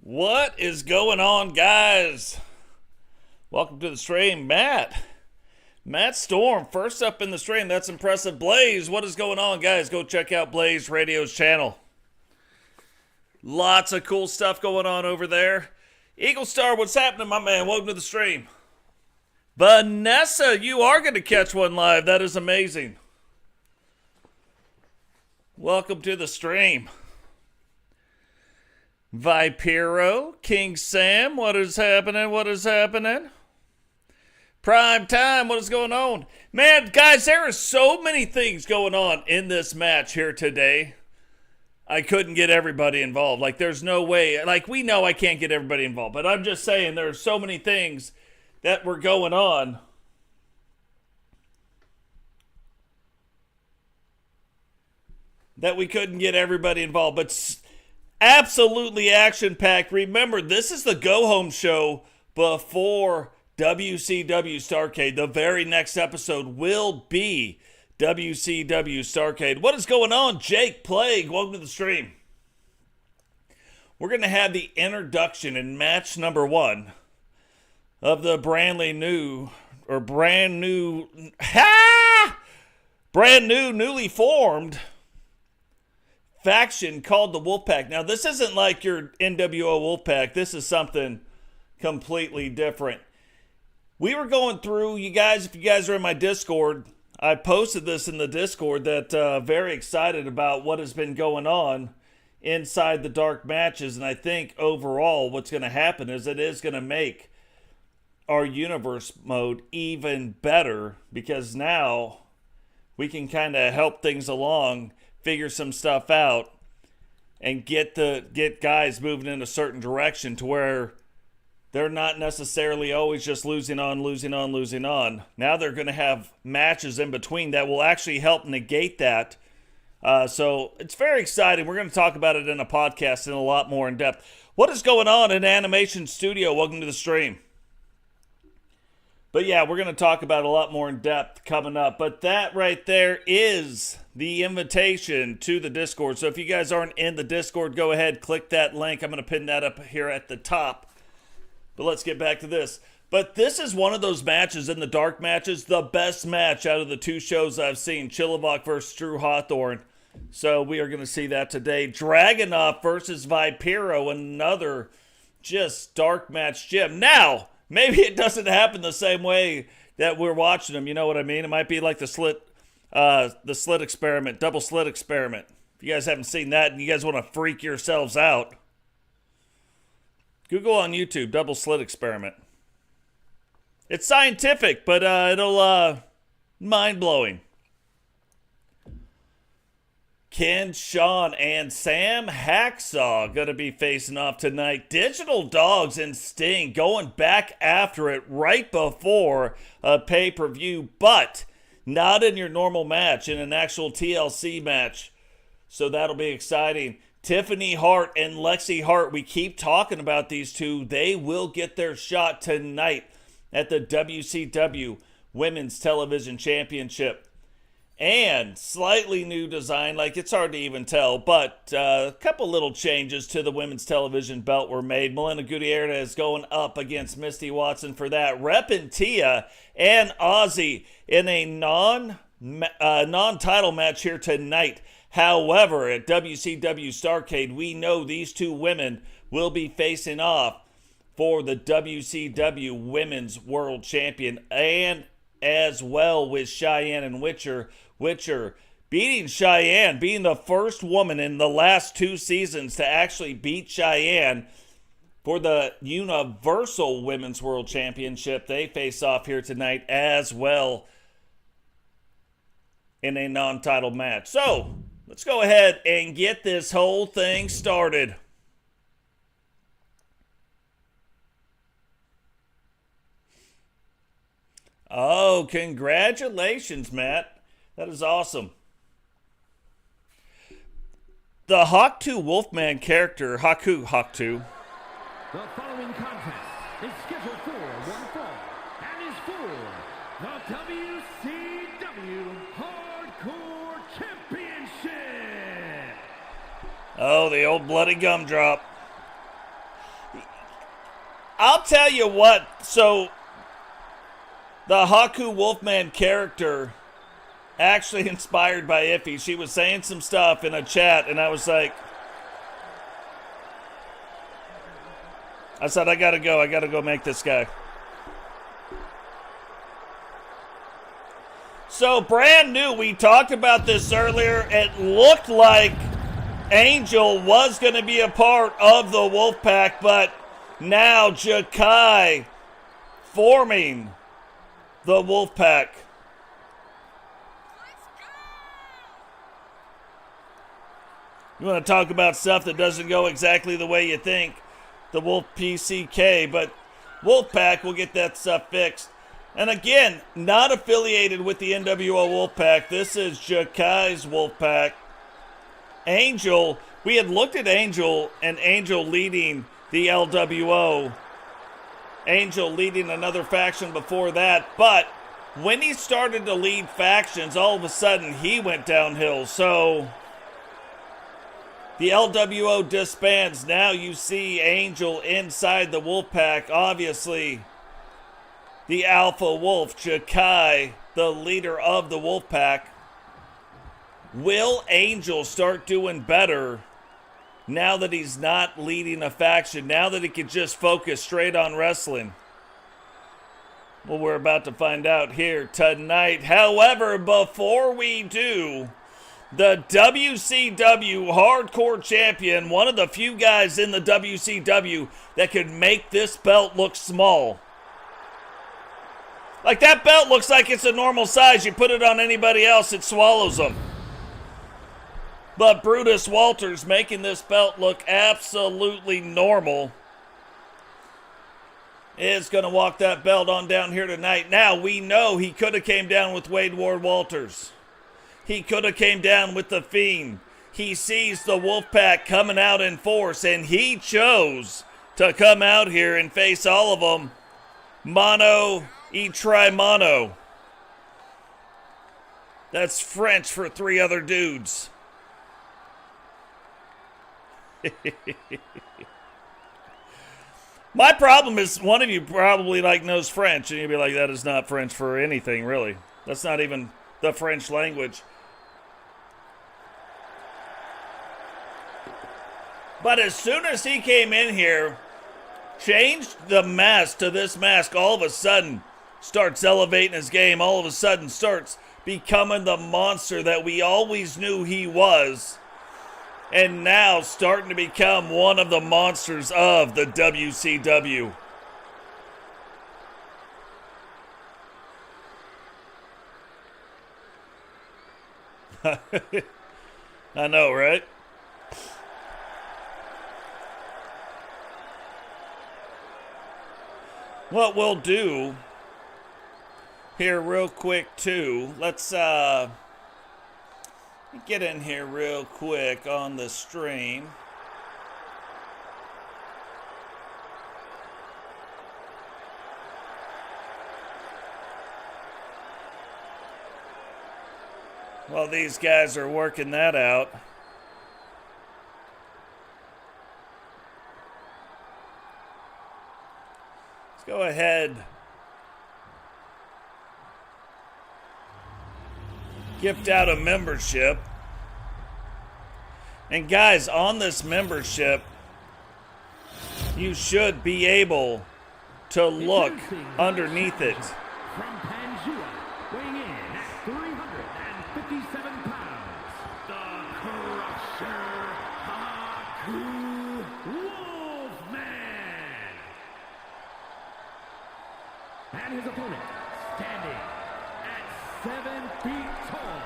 What is going on, guys? Welcome to the stream, Matt Storm, first up in the stream. That's impressive. Blaze, what is going on, guys? Go check out Blaze Radio's channel. Lots of cool stuff going on over there. Eagle Star, what's happening, my man? Welcome to the stream. Vanessa, you are going to catch one live. That is amazing. Welcome to the stream. Vipero, King Sam, what is happening? What is happening? Prime Time, what is going on? Man, guys, there are so many things going on in this match here today. I couldn't get everybody involved. Like, there's no way. Like, we know I can't get everybody involved. But I'm just saying there are so many things that were going on. That we couldn't get everybody involved. But absolutely action-packed. Remember, this is the go-home show before WCW Starrcade. The very next episode will be WCW Starrcade. What is going on, Jake Plague? Welcome to the stream. We're going to have the introduction in match number 1 of the brand new, newly formed faction called the Wolfpack. Now, this isn't like your NWO Wolfpack. This is something completely different. We were going through, you guys, if you guys are in my Discord, I posted this in the Discord that very excited about what has been going on inside the dark matches. And I think overall what's going to happen is it is going to make our universe mode even better, because now we can kind of help things along, figure some stuff out, and get guys moving in a certain direction to where they're not necessarily always just losing on. Now they're going to have matches in between that will actually help negate that. So it's very exciting. We're going to talk about it in a podcast in a lot more in depth. What is going on in Animation Studio? Welcome to the stream. But yeah, we're going to talk about a lot more in depth coming up. But that right there is the invitation to the Discord. So if you guys aren't in the Discord, go ahead, click that link. I'm going to pin that up here at the top. But let's get back to this. But this is one of those matches in the dark matches, the best match out of the 2 shows I've seen. Chillivok versus Drew Hawthorne. So we are going to see that today. Dragonuv versus Vipero, another just dark match, Jim. Now, maybe it doesn't happen the same way that we're watching them. You know what I mean? It might be like the slit experiment, double slit experiment. If you guys haven't seen that and you guys want to freak yourselves out, Google on YouTube, double slit experiment. It's scientific, but it'll mind-blowing. Ken, Shawn, and Sam Hacksaw going to be facing off tonight. Digital Dogs and Sting going back after it right before a pay-per-view, but not in your normal match, in an actual TLC match. So that'll be exciting. Tiffany Hart and Lexi Hart, we keep talking about these two. They will get their shot tonight at the WCW Women's Television Championship. And slightly new design, like it's hard to even tell, but a couple little changes to the women's television belt were made. Melinda Gutierrez going up against Misti Watson for that. Repentia and Ozzy in a non-title match here tonight. However, at WCW Starrcade, we know these 2 women will be facing off for the WCW Women's World Champion, and as well with Shyanne and Witcher beating Shyanne, being the first woman in the last 2 seasons to actually beat Shyanne for the Universal Women's World Championship. They face off here tonight as well in a non-title match. So let's go ahead and get this whole thing started. Oh, congratulations, Matt. That is awesome. The Haku Wolfman character, Haku. The following contest is scheduled for one fall and is for the WCW Hardcore Championship. Oh, the old bloody gumdrop. I'll tell you what. So the Haku Wolfman character actually inspired by Iffy. She was saying some stuff in a chat, and I was like, I said, I gotta go make this guy. So brand new, we talked about this earlier. It looked like Angel was going to be a part of the Wolfpack, but now Jakai forming the Wolfpack. You want to talk about stuff that doesn't go exactly the way you think, the Wolf PCK, but Wolfpack will get that stuff fixed. And again, not affiliated with the NWO Wolfpack. This is Jakai's Wolfpack. Angel, we had looked at Angel and Angel leading the LWO. Angel leading another faction before that. But when he started to lead factions, all of a sudden he went downhill. So the LWO disbands. Now you see Angel inside the Wolfpack. Obviously, the Alpha Wolf, Jakai, the leader of the Wolfpack. Will Angel start doing better now that he's not leading a faction, now that he can just focus straight on wrestling? Well, we're about to find out here tonight. However, before we do, the WCW Hardcore Champion, one of the few guys in the WCW that could make this belt look small. Like, that belt looks like it's a normal size. You put it on anybody else, it swallows them. But Brutus Walters making this belt look absolutely normal is going to walk that belt on down here tonight. Now, we know he could have came down with Wade Ward Walters. He could have came down with The Fiend. He sees the Wolfpack coming out in force, and he chose to come out here and face all of them. Mono e tri mono. That's French for three other dudes. My problem is one of you probably knows French, and you'll be like, that is not French for anything, really. That's not even the French language. But as soon as he came in here, changed the mask to this mask, all of a sudden starts elevating his game, all of a sudden starts becoming the monster that we always knew he was, and now starting to become one of the monsters of the WCW. I know, right? What we'll do here real quick too, let's get in here real quick on the stream. While these guys are working that out. Let's go ahead. Gift out a membership. And guys, on this membership, you should be able to look underneath it. From Pangea, weighing in at 357 pounds, the Crusher Haku Wolfman. And his opponent, standing at 7 feet tall,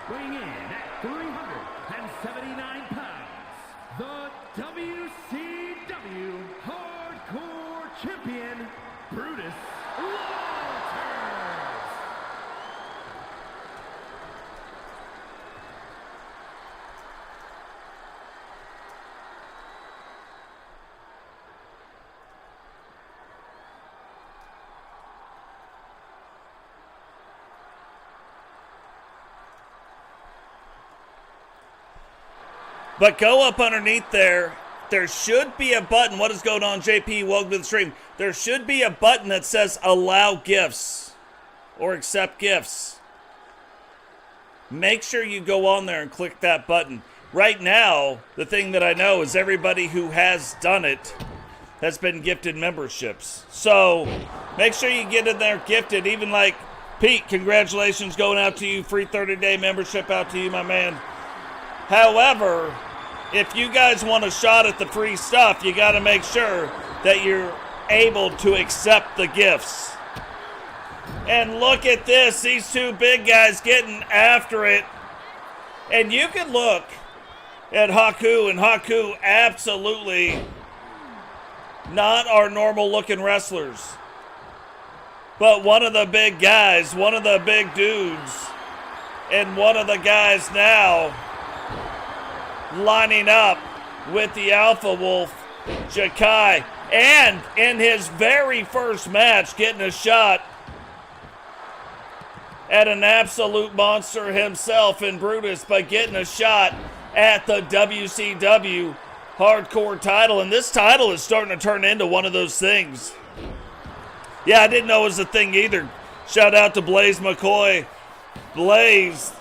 weighing in at 379 pounds, the WCW Hardcore Champion, Brutus Walters. But go up underneath there there should be a button. What is going on, JP? Welcome to the stream. There should be a button that says allow gifts or accept gifts. Make sure you go on there and click that button. Right now, the thing that I know is everybody who has done it has been gifted memberships. So make sure you get in there gifted. Even like Pete, congratulations going out to you. Free 30-day membership out to you, my man. However, if you guys want a shot at the free stuff, you got to make sure that you're able to accept the gifts. And look at this. These two big guys getting after it. And you can look at Haku, and Haku absolutely not our normal looking wrestlers. But one of the big guys, one of the big dudes, and one of the guys now lining up with the Alpha Wolf, Jakai, and in his very first match getting a shot at an absolute monster himself in Brutus by getting a shot at the WCW Hardcore title. And this title is starting to turn into one of those things. Yeah, I didn't know it was a thing either. Shout out to Blaze McCoy. Blaze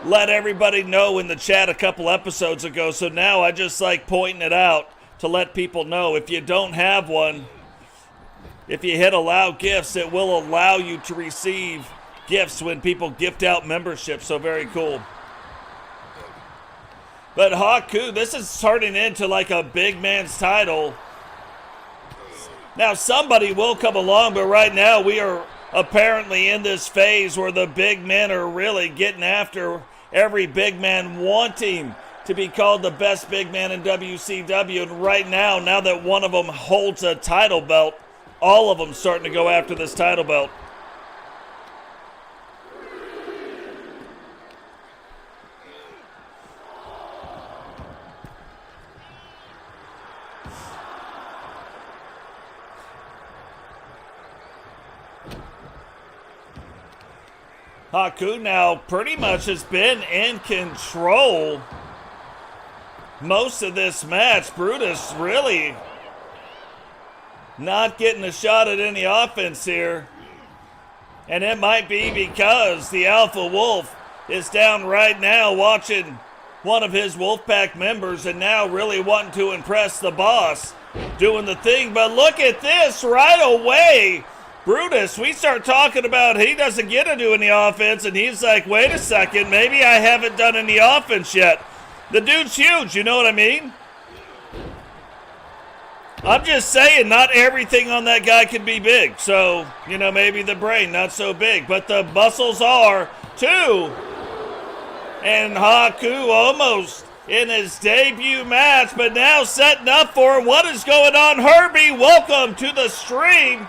let everybody know in the chat a couple episodes ago, so now I just like pointing it out to let people know. If you don't have one, if you hit allow gifts, it will allow you to receive gifts when people gift out memberships, so very cool. But Haku, this is turning into like a big man's title. Now somebody will come along, but right now we are apparently in this phase where the big men are really getting after every big man wanting to be called the best big man in WCW. And right now that one of them holds a title belt, all of them starting to go after this title belt. Haku now pretty much has been in control most of this match. Brutus really not getting a shot at any offense here. And it might be because the Alpha Wolf is down right now watching one of his Wolfpack members and now really wanting to impress the boss, doing the thing. But look at this right away. Brutus, we start talking about he doesn't get to do any offense, and he's like, wait a second, maybe I haven't done any offense yet. The dude's huge, you know what I mean? I'm just saying, not everything on that guy can be big. So, you know, maybe the brain, not so big, but the muscles are too. And Haku almost in his debut match, but now setting up for what is going on. Herbie, welcome to the stream.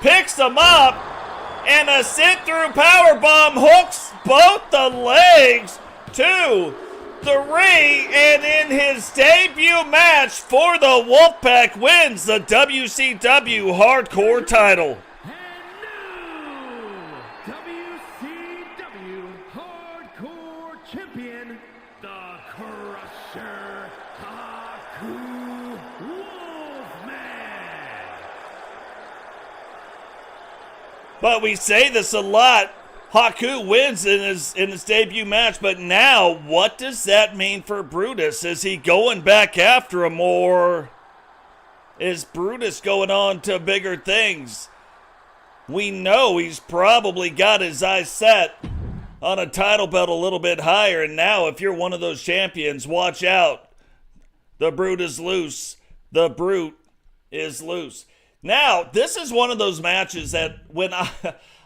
Picks him up, and a sit-through powerbomb hooks both the legs to the ring, and in his debut match for the Wolfpack wins the WCW Hardcore title. And new WCW Hardcore Champion, the Crusher, Haku Wolfman. But we say this a lot. Haku wins in his debut match, but now what does that mean for Brutus? Is he going back after him, or is Brutus going on to bigger things? We know he's probably got his eyes set on a title belt a little bit higher, and now if you're one of those champions, watch out. The Brute is loose. The Brute is loose. Now, this is one of those matches that when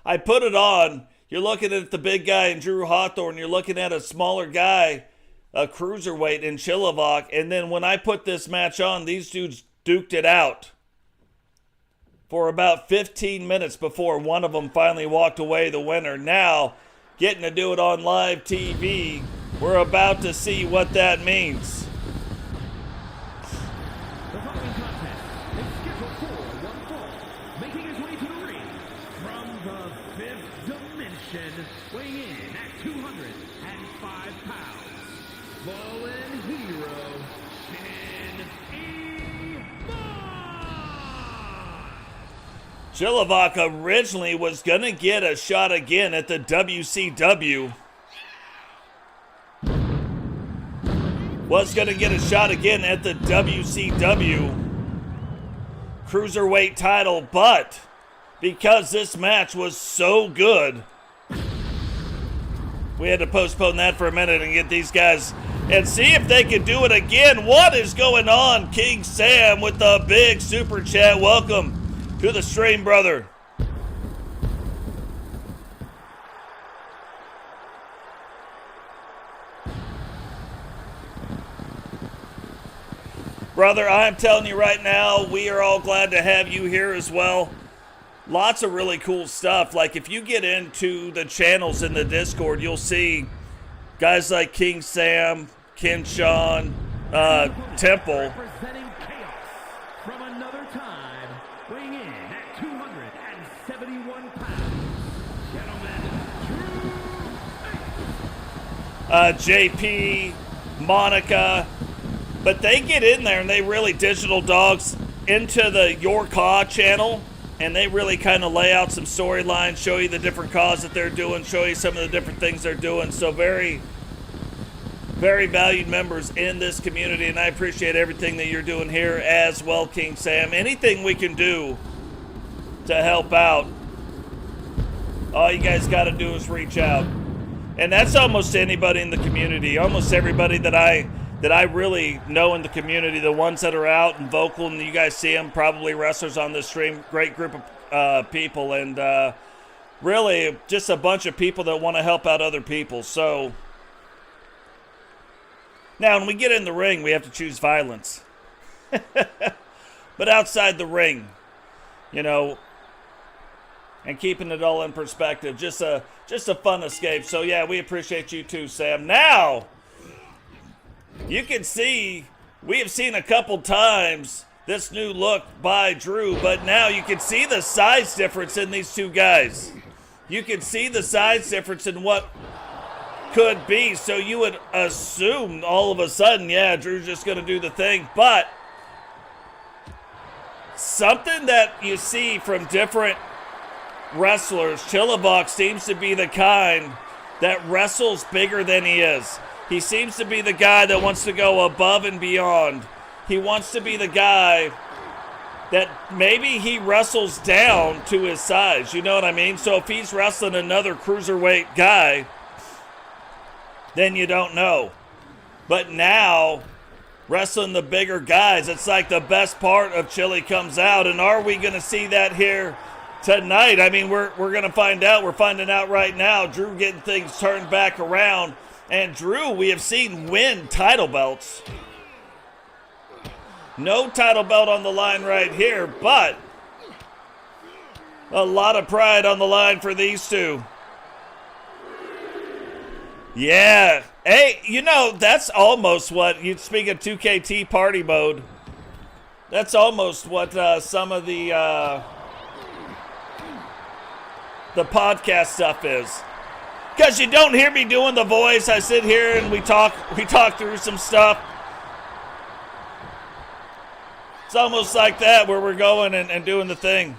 I put it on, you're looking at the big guy in Drew Hawthorne. You're looking at a smaller guy, a cruiserweight in Chillivok. And then when I put this match on, these dudes duked it out for about 15 minutes before one of them finally walked away the winner. Now, getting to do it on live TV, we're about to see what that means. The following contest is scheduled for one fall, making his way to the ring from the fifth dimension, weighing in at 205 pounds, fallen hero, Shawn. Chillivok originally was going to get a shot again at the WCW. Was going to get a shot again at the WCW Cruiserweight title, but because this match was so good, we had to postpone that for a minute and get these guys and see if they could do it again. What is going on? King Sam with the big super chat. Welcome to the stream, brother. Brother, I'm telling you right now, we are all glad to have you here as well. Lots of really cool stuff. Like if you get into the channels in the Discord, you'll see guys like King Sam, Ken Shawn, Temple. Representing chaos from another time, weighing in at 271 pounds. Gentlemen, JP, Monica. But they get in there and they really digital dogs into the Your Caw channel, and they really kind of lay out some storylines, show you the different caws that they're doing, show you some of the different things they're doing. So very, very valued members in this community, and I appreciate everything that you're doing here as well, King Sam. Anything we can do to help out, all you guys got to do is reach out. And that's almost anybody in the community, almost everybody that I really know in the community, the ones that are out and vocal, and you guys see them, probably wrestlers on this stream, great group of people, and really just a bunch of people that want to help out other people. So now when we get in the ring, we have to choose violence. But outside the ring, you know, and keeping it all in perspective, just a fun escape. So yeah, we appreciate you too, Sam. Now, you can see, we have seen a couple times this new look by Drew, but now you can see the size difference in these two guys. You can see the size difference in what could be, so you would assume all of a sudden, yeah, Drew's just going to do the thing, but something that you see from different wrestlers, Chillivok seems to be the kind that wrestles bigger than he is. He seems to be the guy that wants to go above and beyond. He wants to be the guy that maybe he wrestles down to his size. You know what I mean? So if he's wrestling another cruiserweight guy, then you don't know. But now, wrestling the bigger guys, it's like the best part of Chili comes out. And are we going to see that here tonight? I mean, we're going to find out. We're finding out right now. Drew getting things turned back around. And Drew, we have seen win title belts. No title belt on the line right here, but a lot of pride on the line for these two. Yeah. Hey, you know, that's almost what, you speak of 2KT party mode, that's almost what some of the podcast stuff is. Because you don't hear me doing the voice. I sit here and we talk through some stuff. It's almost like that where we're going and doing the thing.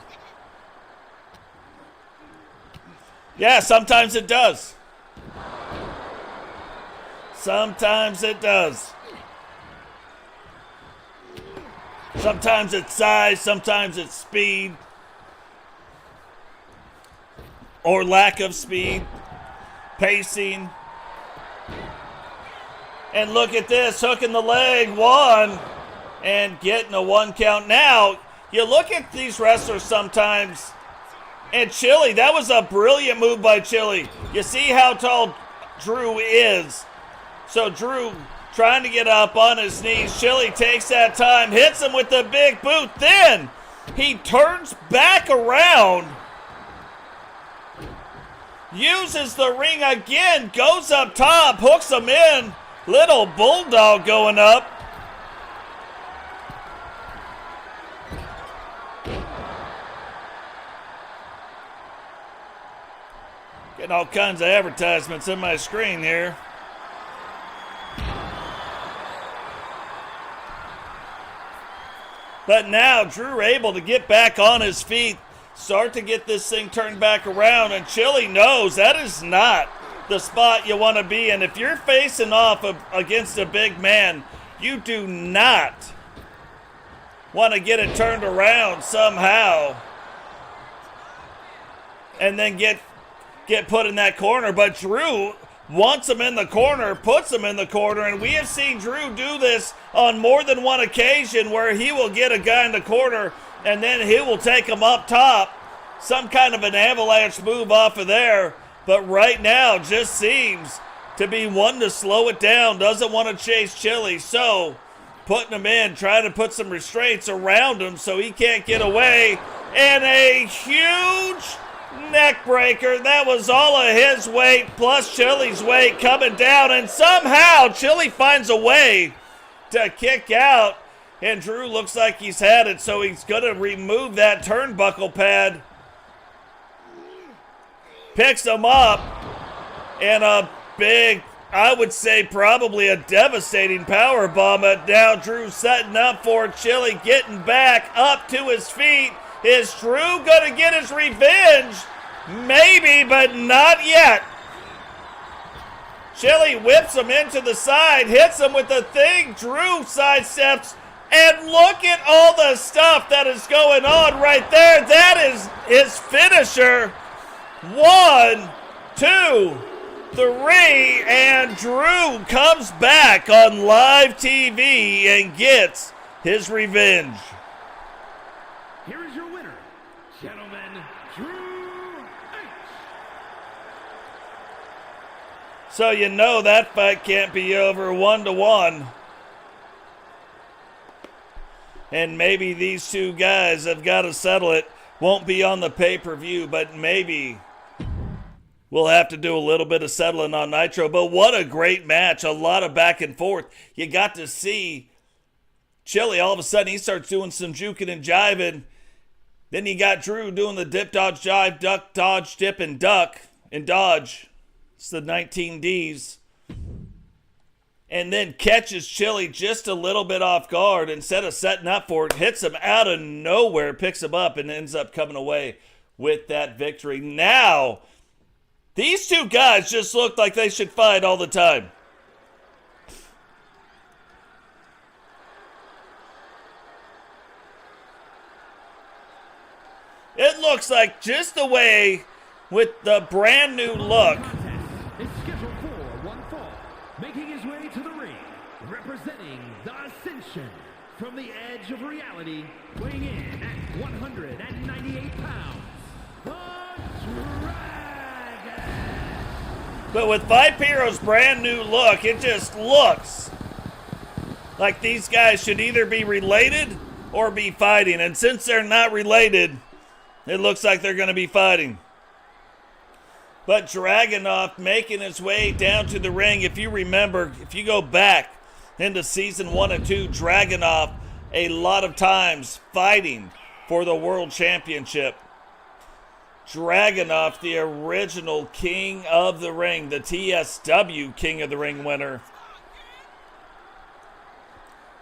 Yeah, sometimes it does. Sometimes it does. Sometimes it's size, sometimes it's speed. Or lack of speed. Pacing. And look at this, hooking the leg, one, and getting a 1 count. Now, you look at these wrestlers sometimes, and Chili, that was a brilliant move by Chili. You see how tall Drew is. So Drew trying to get up on his knees. Chili takes that time, hits him with the big boot. Then he turns back around, uses the ring again, goes up top, hooks him in. Little bulldog going up. Getting all kinds of advertisements in my screen here. But now Drew able to get back on his feet, start to get this thing turned back around, and Chili knows that is not the spot you want to be in. If you're facing off against a big man, you do not want to get it turned around somehow and then get put in that corner. But Drew wants him in the corner, puts him in the corner, and we have seen Drew do this on more than one occasion where he will get a guy in the corner and then he will take him up top, some kind of an avalanche move off of there. But right now just seems to be one to slow it down, doesn't want to chase Chili, so putting him in, trying to put some restraints around him so he can't get away, and a huge neck breaker. That was all of his weight plus Chili's weight coming down, and somehow Chili finds a way to kick out, and Drew looks like he's had it, so he's going to remove that turnbuckle pad. Picks him up, and a big, I would say probably a devastating power bomb. But now Drew setting up for Chili, getting back up to his feet. Is Drew going to get his revenge? Maybe, but not yet. Chili whips him into the side, hits him with the thing. Drew sidesteps, and look at all the stuff that is going on right there. That is his finisher. 1, 2, 3, and Drew comes back on live TV and gets his revenge. Here is your winner, gentlemen, Drew H. So you know that fight can't be over 1-1. And maybe these two guys have got to settle it. Won't be on the pay-per-view, but maybe we'll have to do a little bit of settling on Nitro. But what a great match. A lot of back and forth. You got to see Chili, all of a sudden, he starts doing some juking and jiving. Then you got Drew doing the dip, dodge, jive, duck, dodge, dip, and duck, and dodge. It's the 19 Ds. And then catches Chili just a little bit off guard. Instead of setting up for it, hits him out of nowhere, picks him up, and ends up coming away with that victory. Now, these two guys just look like they should fight all the time. It looks like just the way with the brand new look. It's scheduled for one fall, making his way to the ring, representing the Ascension from the edge of reality, weighing in at 198 pounds, the Dragon. But with Vipero's brand new look, it just looks like these guys should either be related or be fighting. And since they're not related, it looks like they're going to be fighting. But Dragonuv making his way down to the ring. If you remember, if you go back into season 1 and 2, Dragonuv a lot of times fighting for the world championship. Dragonuv, the original king of the ring, the TSW king of the ring winner.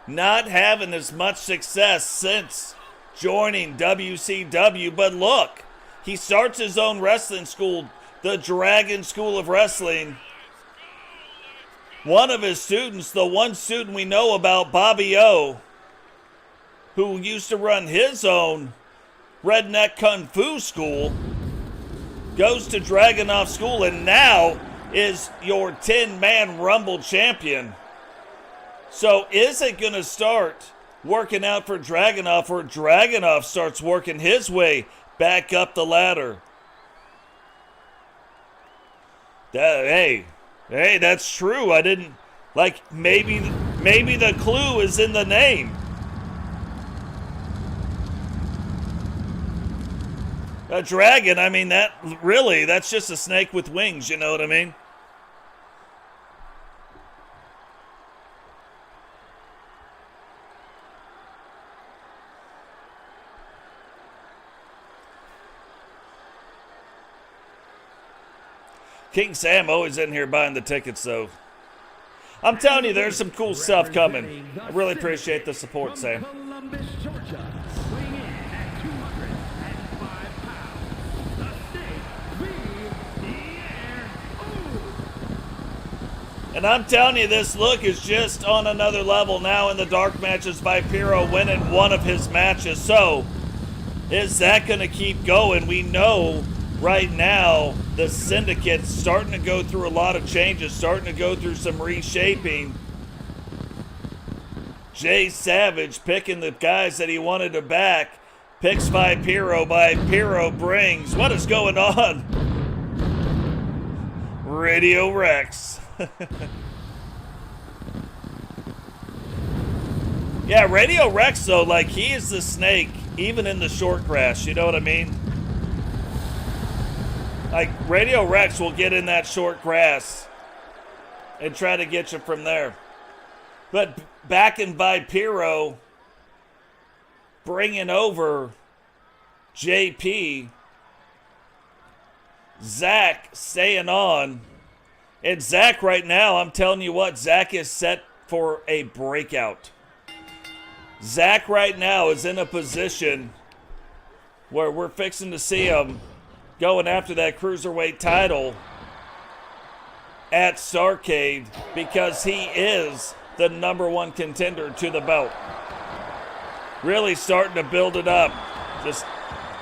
Not having as much success since joining WCW, but look, he starts his own wrestling school, the Dragon School of Wrestling. One of his students, the one student we know about, Bobby O, who used to run his own redneck kung fu school, goes to Dragonuv school and now is your 10-man Rumble champion. So is it going to start working out for Dragonuv, or Dragonuv starts working his way back up the ladder? Hey, that's true. I didn't, like, maybe the clue is in the name. A dragon, I mean, that's just a snake with wings, you know what I mean? King Sam always in here buying the tickets, though. I'm telling you, there's some cool stuff coming. I really appreciate the support, Sam. Columbus, Georgia, And I'm telling you, this look is just on another level now in the dark matches. Vipero winning one of his matches. So, is that going to keep going? We know right now the Syndicate's starting to go through a lot of changes, starting to go through some reshaping. Jay Savage picking the guys that he wanted to back. Picks Vipero. Vipero brings. What is going on? Radio Rex. Yeah, Radio Rex, though, like, he is the snake, even in the short grass. You know what I mean? Like, Radio Rex will get in that short grass and try to get you from there. But back in Vipero, bringing over JP, Zach staying on. And Zach right now, I'm telling you what, Zach is set for a breakout. Zach right now is in a position where we're fixing to see him going after that cruiserweight title at Starrcade because he is the #1 contender to the belt. Really starting to build it up. Just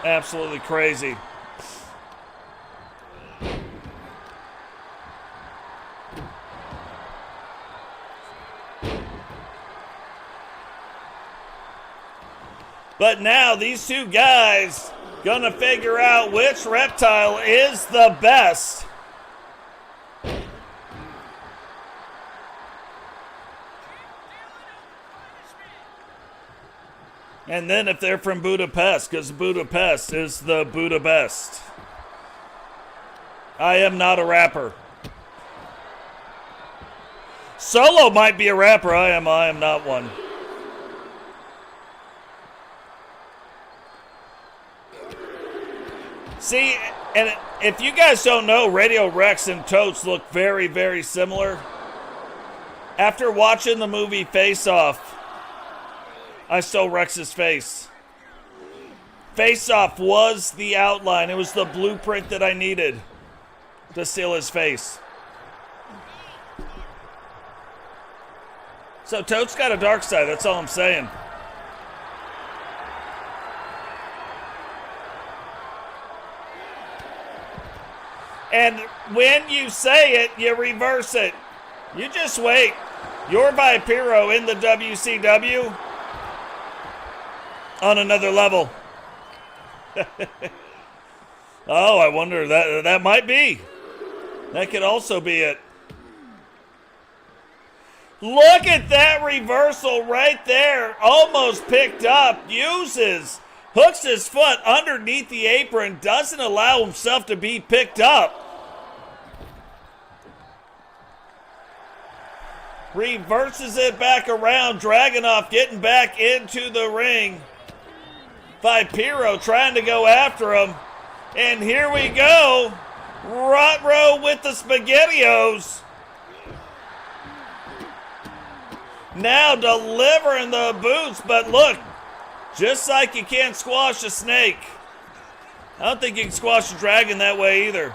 absolutely crazy. But now these two guys gonna figure out which reptile is the best. And then if they're from Budapest, because Budapest is the Budapest. I am not a rapper. Solo might be a rapper. I am not one. See, and if you guys don't know, Radio Rex and Totes look very, very similar. After watching the movie Face Off, I stole Rex's face. Face Off was the outline. It was the blueprint that I needed to steal his face. So Totes got a dark side, that's all I'm saying. And when you say it, you reverse it. You just wait. Your Vipero in the WCW on another level. Oh, I wonder, that might be. That could also be it. Look at that reversal right there. Almost picked up. Hooks his foot underneath the apron. Doesn't allow himself to be picked up. Reverses it back around. Dragonuv getting back into the ring. Vipero trying to go after him. And here we go. Rotro with the SpaghettiOs. Now delivering the boots, but look, just like you can't squash a snake, I don't think you can squash a dragon that way either.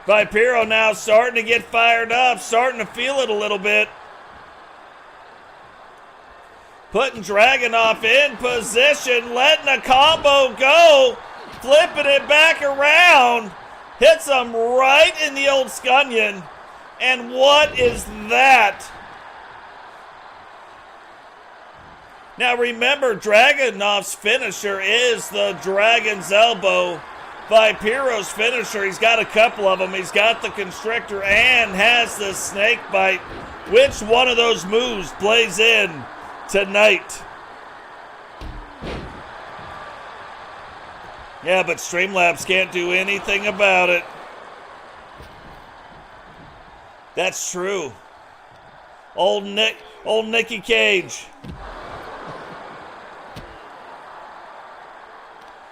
Vipero now starting to get fired up, starting to feel it a little bit. Putting Dragonuv in position, letting a combo go, flipping it back around. Hits him right in the old scunion. And what is that? Now remember, Dragunuv's finisher is the Dragon's Elbow. Vipero's finisher, he's got a couple of them. He's got the Constrictor and has the Snake Bite. Which one of those moves plays in tonight? Yeah, but Streamlabs can't do anything about it. That's true. Old Nicky Cage.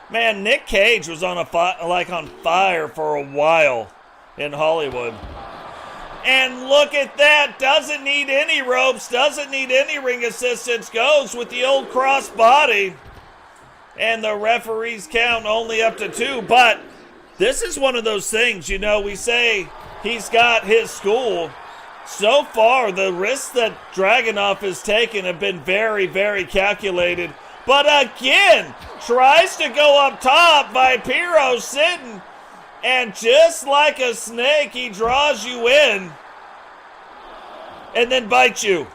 Man, Nick Cage was on on fire for a while in Hollywood. And look at that. Doesn't need any ropes. Doesn't need any ring assistance. Goes with the old cross body. And the referees count only up to 2. But this is one of those things, we say he's got his school. So far, the risks that Dragonuv has taken have been very, very calculated. But again, tries to go up top. Vipero sitting. And just like a snake, he draws you in. And then bites you.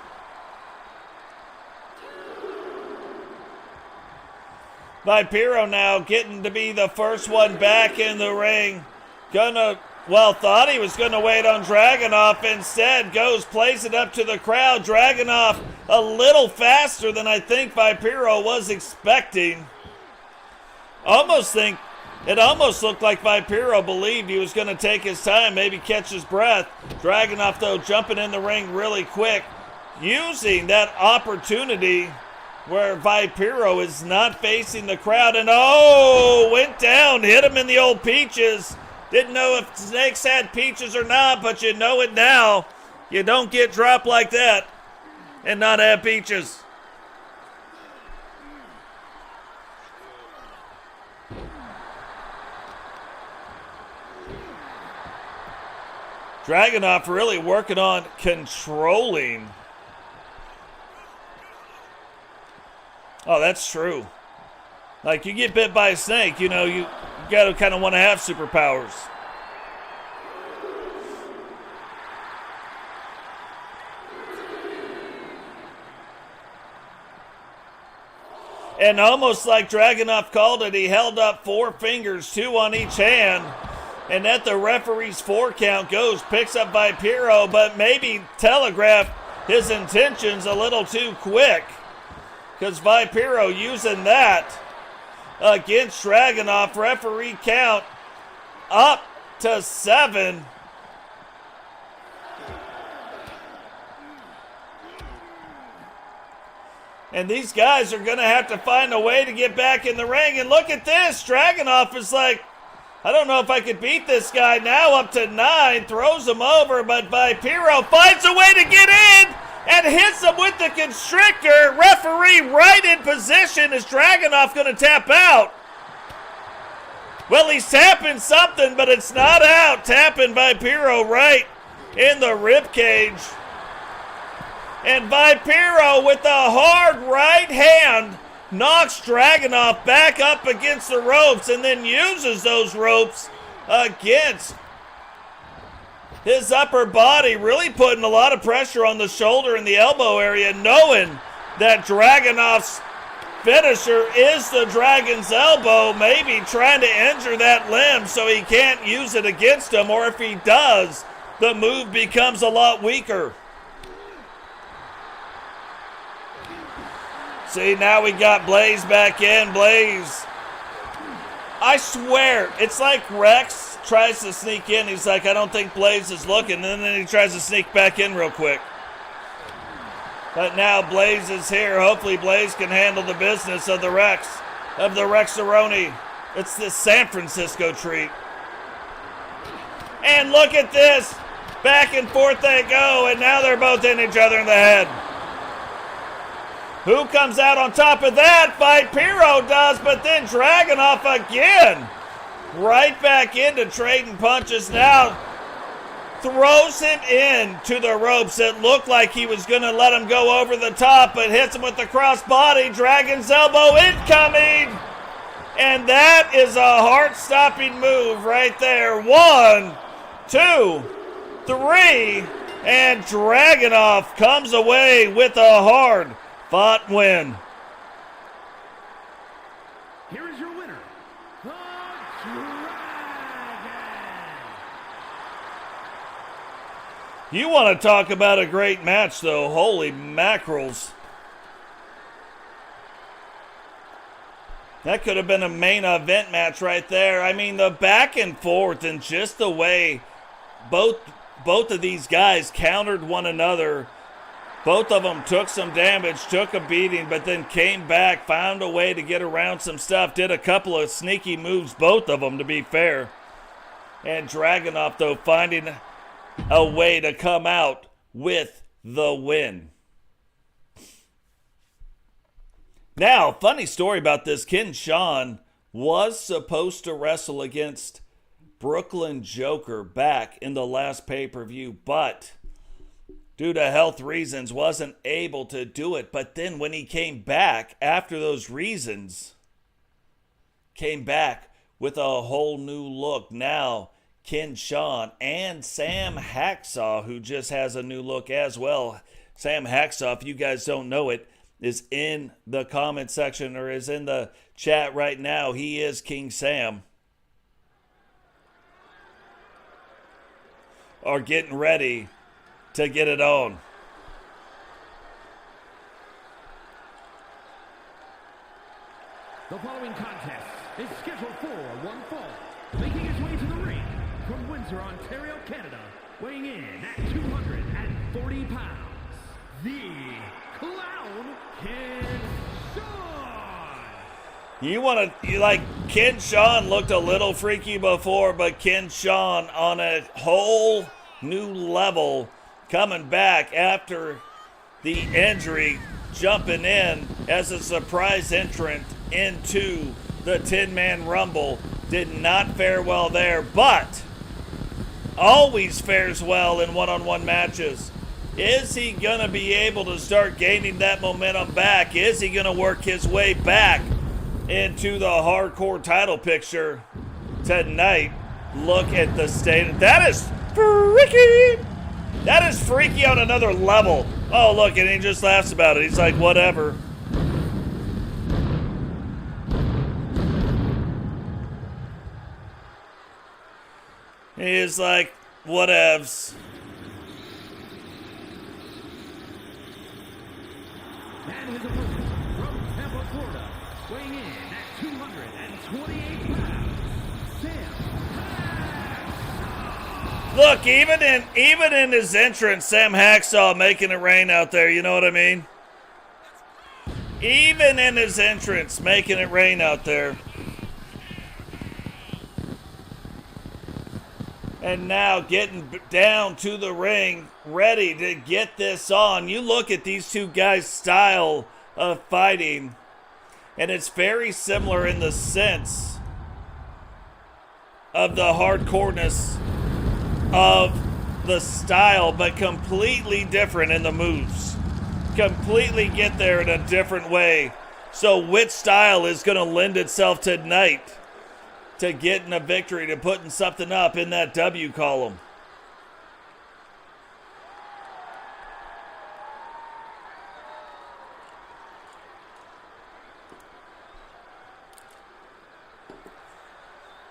Vipero now getting to be the first one back in the ring. Thought he was going to wait on Dragonuv. Instead, plays it up to the crowd. Dragonuv a little faster than I think Vipero was expecting. It almost looked like Vipero believed he was going to take his time, maybe catch his breath. Dragonuv, though, jumping in the ring really quick, using that opportunity where Vipero is not facing the crowd. And went down, hit him in the old peaches. Didn't know if snakes had peaches or not, but you know it now. You don't get dropped like that and not have peaches. Dragonuv really working on controlling. Oh, that's true. Like, you get bit by a snake, you got to kind of want to have superpowers. And almost like Dragonuv called it, he held up 4 fingers, 2 on each hand. And at the referee's 4 count goes, picks up Vipero, but maybe telegraphed his intentions a little too quick. Because Vipero using that against Dragonuv, referee count up to 7. And these guys are going to have to find a way to get back in the ring. And look at this. Dragonuv is like, I don't know if I could beat this guy. Now up to 9. Throws him over, but Vipero finds a way to get in and hits him with the constrictor. Referee right in position. Is Dragonuv going to tap out? Well, he's tapping something, but it's not out. Tapping Vipero right in the rib cage. And Vipero with a hard right hand knocks Dragonuv back up against the ropes and then uses those ropes against his upper body, really putting a lot of pressure on the shoulder and the elbow area, knowing that Dragunuv's finisher is the Dragon's elbow, maybe trying to injure that limb so he can't use it against him, or if he does, the move becomes a lot weaker. See, now we got Blaze back in. Blaze, I swear, it's like Rex tries to sneak in. He's like, I don't think Blaze is looking. And then he tries to sneak back in real quick. But now Blaze is here. Hopefully Blaze can handle the business of the Rexaroni. It's this San Francisco treat. And look at this. Back and forth they go, and now they're both in each other in the head. Who comes out on top of that? Vipero does, but then Dragonuv again. Right back into trading punches now. Throws him in to the ropes. It looked like he was going to let him go over the top, but hits him with the crossbody. Dragon's elbow incoming. And that is a heart-stopping move right there. 1, 2, 3, and Dragonuv comes away with a hard-fought win. Here is your winner, the Dragon. You want to talk about a great match, though. Holy mackerels. That could have been a main event match right there. I mean, the back and forth and just the way both of these guys countered one another. Both of them took some damage, took a beating, but then came back, found a way to get around some stuff, did a couple of sneaky moves, both of them, to be fair. And Dragonuv, though, finding a way to come out with the win. Now, funny story about this. Shawn was supposed to wrestle against Brooklyn Joker back in the last pay-per-view, but due to health reasons wasn't able to do it. But then when he came back after those reasons, came back with a whole new look. Now Shawn and Sam Hacksaw, who just has a new look as well. Sam Hacksaw, if you guys don't know it, is in the comment section or is in the chat right now. He is King Sam. Are getting ready to get it on. The following contest is scheduled for one fall. Making his way to the ring from Windsor, Ontario, Canada, weighing in at 240 pounds, the Clown King Shawn. Shawn looked a little freaky before, but Shawn on a whole new level, coming back after the injury, jumping in as a surprise entrant into the 10-man Rumble. Did not fare well there, but always fares well in one-on-one matches. Is he going to be able to start gaining that momentum back? Is he going to work his way back into the hardcore title picture tonight? Look at the state. That is freaky. That is freaky on another level. Oh, look, and he just laughs about it. He's like, whatever. He's like, whatevs. And his opponent from Tampa, Florida, weighing in at 228 pounds, Sam Hacksaw. Look, even in his entrance, Sam Hacksaw making it rain out there, you know what I mean? Even in his entrance, making it rain out there. And now getting down to the ring, ready to get this on. You look at these two guys' style of fighting, and it's very similar in the sense of the hardcoreness of the style, but completely different in the moves. Completely get there in a different way. So which style is going to lend itself tonight to getting a victory, to putting something up in that W column?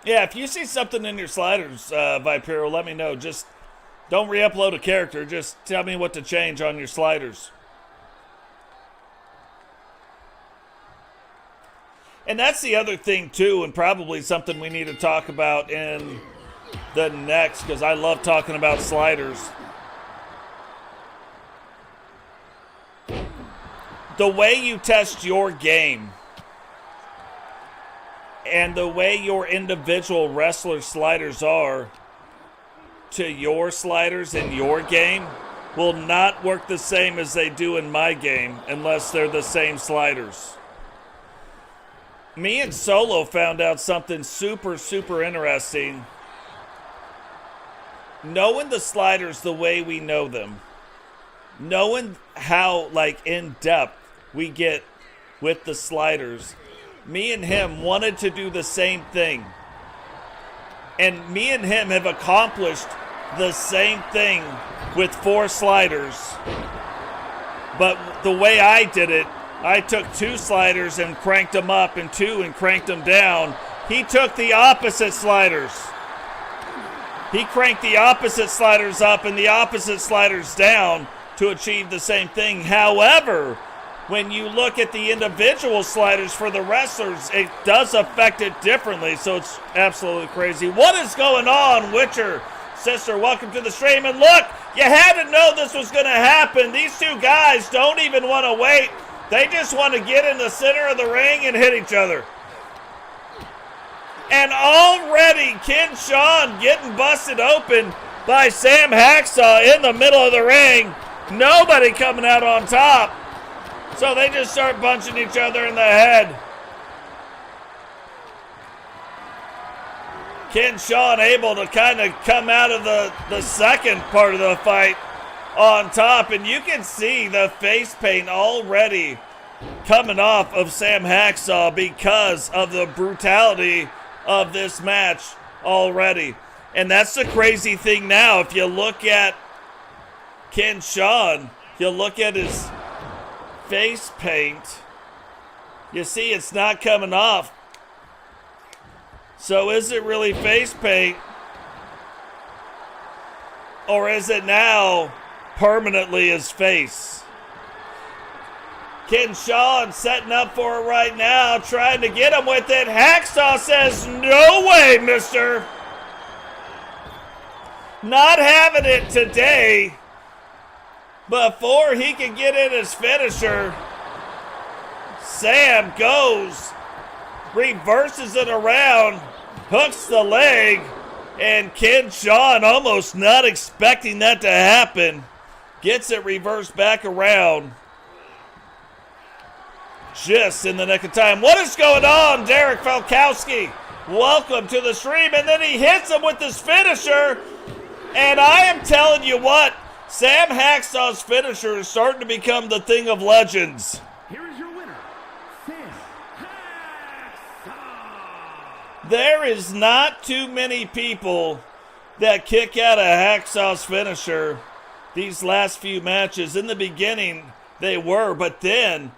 Yeah, if you see something in your sliders, Vipero, let me know. Just don't re-upload a character. Just tell me what to change on your sliders. And that's the other thing, too, and probably something we need to talk about in the next, because I love talking about sliders. The way you test your game and the way your individual wrestler sliders are to your sliders in your game will not work the same as they do in my game unless they're the same sliders. Me and Solo found out something super, super interesting. Knowing the sliders the way we know them, knowing how, in depth we get with the sliders, me and him wanted to do the same thing. And me and him have accomplished the same thing with 4 sliders. But the way I did it, I took 2 sliders and cranked them up, and 2 and cranked them down. He took the opposite sliders. He cranked the opposite sliders up and the opposite sliders down to achieve the same thing. However, when you look at the individual sliders for the wrestlers, it does affect it differently, so it's absolutely crazy. What is going on, Witcher? Sister, welcome to the stream. And look, you had to know this was going to happen. These two guys don't even want to wait. They just want to get in the center of the ring and hit each other. And already Shawn getting busted open by Sam Hacksaw in the middle of the ring. Nobody coming out on top. So they just start punching each other in the head. Shawn able to kind of come out of the second part of the fight on top, and you can see the face paint already coming off of Sam Hacksaw because of the brutality of this match already. And that's the crazy thing now. If you look at Shawn, you look at his face paint, you see it's not coming off. So is it really face paint? Or is it now permanently his face? Shawn setting up for it right now, trying to get him with it. Hacksaw says, no way, mister. Not having it today. Before he can get in his finisher, Sam goes, reverses it around, hooks the leg, and Shawn, almost not expecting that to happen, gets it reversed back around. Just in the nick of time. What is going on, Derek Falkowski? Welcome to the stream. And then he hits him with his finisher. And I am telling you what, Sam Hacksaw's finisher is starting to become the thing of legends. Here is your winner, Sam Hacksaw. There is not too many people that kick out of Hacksaw's finisher these last few matches. In the beginning, they were, but then,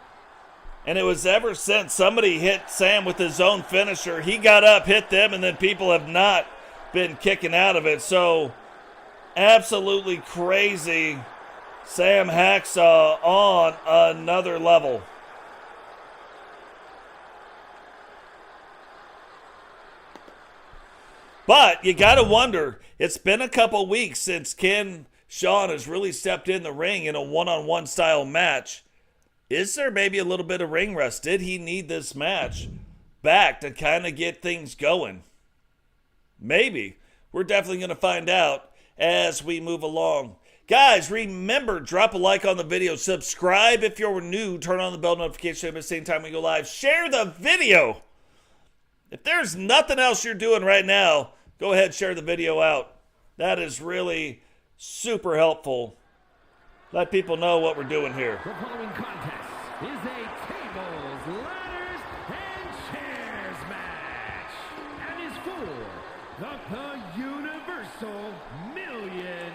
and it was ever since somebody hit Sam with his own finisher, he got up, hit them, and then people have not been kicking out of it. So, absolutely crazy. Sam Hacksaw on another level. But you got to wonder, it's been a couple weeks since Shawn has really stepped in the ring in a one-on-one style match. Is there maybe a little bit of ring rust? Did he need this match back to kind of get things going? Maybe. We're definitely going to find out as we move along. Guys, remember, drop a like on the video. Subscribe if you're new. Turn on the bell notification at the same time we go live. Share the video. If there's nothing else you're doing right now, go ahead and share the video out. That is really super helpful. Let people know what we're doing here. The following contest is a tables, ladders, and chairs match, and is for the Universal $1 Million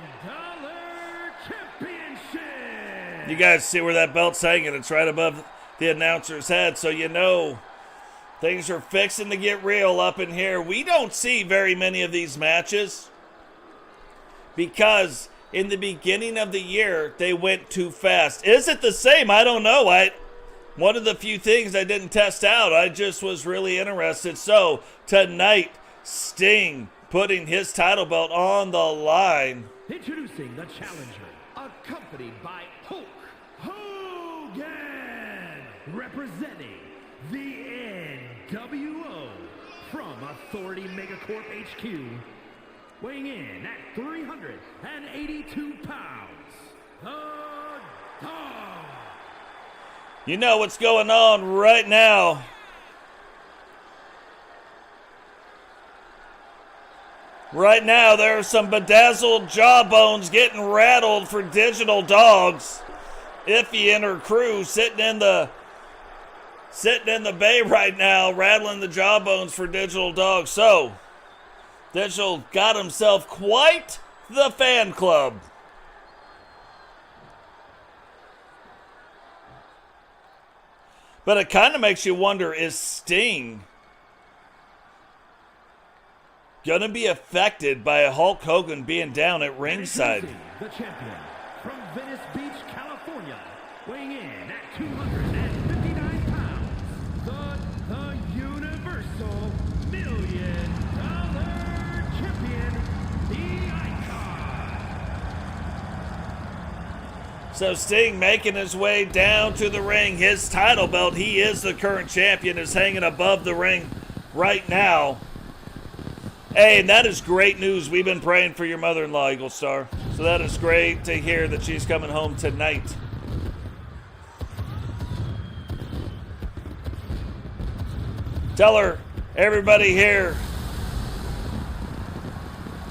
Championship. You guys see where that belt's hanging? It's right above the announcer's head, so you know things are fixing to get real up in here. We don't see very many of these matches because in the beginning of the year, they went too fast. Is it the same? I don't know. One of the few things I didn't test out, I just was really interested. So, tonight, Sting putting his title belt on the line. Introducing the challenger, accompanied by Hulk Hogan, representing the NWO from Authority Megacorp HQ. Weighing in at 382 pounds, the Dog. You know what's going on right now. Right now, there are some bedazzled jawbones getting rattled for Digital Dogs. Iffy and her crew sitting in the bay right now, rattling the jawbones for Digital Dogs. So, Digital got himself quite the fan club. But it kind of makes you wonder, is Sting going to be affected by a Hulk Hogan being down at ringside? The champion from Venice Beach, California, weighing in at 259 pounds, the Universal $1 Million Champion, the Icon. So Sting making his way down to the ring. His title belt, he is the current champion, is hanging above the ring right now. Hey, and that is great news. We've been praying for your mother-in-law, Eagle Star. So that is great to hear that she's coming home tonight. Tell her, everybody here,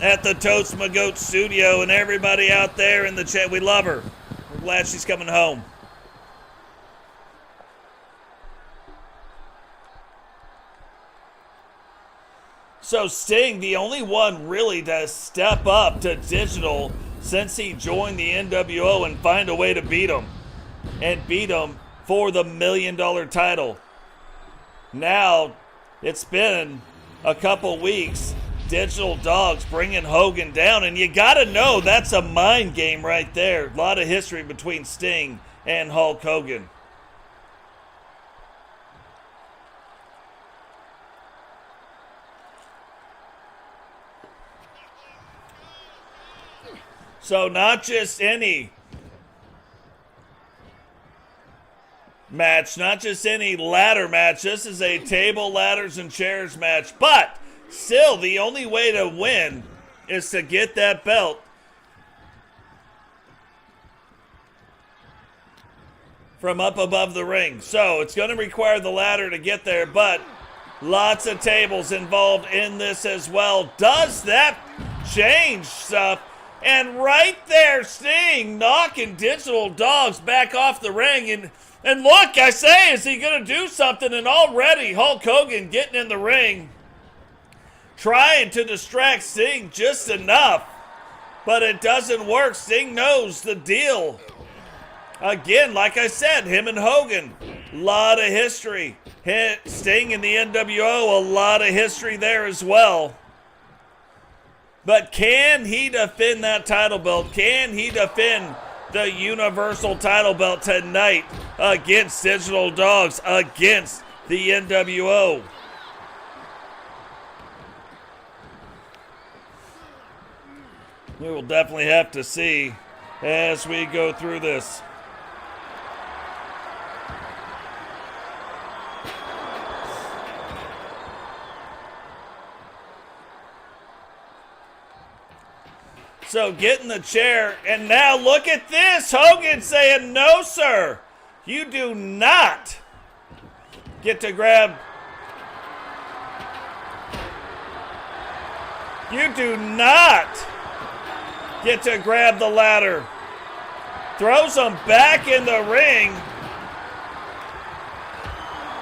at the Toast My Goat studio, and everybody out there in the chat. We love her. We're glad she's coming home. So Sting, the only one really to step up to digital since he joined the NWO and find a way to beat him. And beat him for the $1 million title. Now, it's been a couple weeks. Digital Dogs bringing Hogan down. And you got to know that's a mind game right there. A lot of history between Sting and Hulk Hogan. So not just any match, not just any ladder match. This is a table, ladders, and chairs match. But still, the only way to win is to get that belt from up above the ring. So it's going to require the ladder to get there, but lots of tables involved in this as well. Does that change stuff? And right there, Sting knocking Digital Dogs back off the ring. And look, I say, is he going to do something? And already Hulk Hogan getting in the ring, trying to distract Sting just enough. But it doesn't work. Sting knows the deal. Again, like I said, him and Hogan, a lot of history. Sting in the NWO, a lot of history there as well. But can he defend that title belt? Can he defend the Universal title belt tonight against Digital Dogs, against the NWO? We will definitely have to see as we go through this. So get in the chair, and now look at this. Hogan saying, no, sir. You do not get to grab. You do not get to grab the ladder. Throws him back in the ring.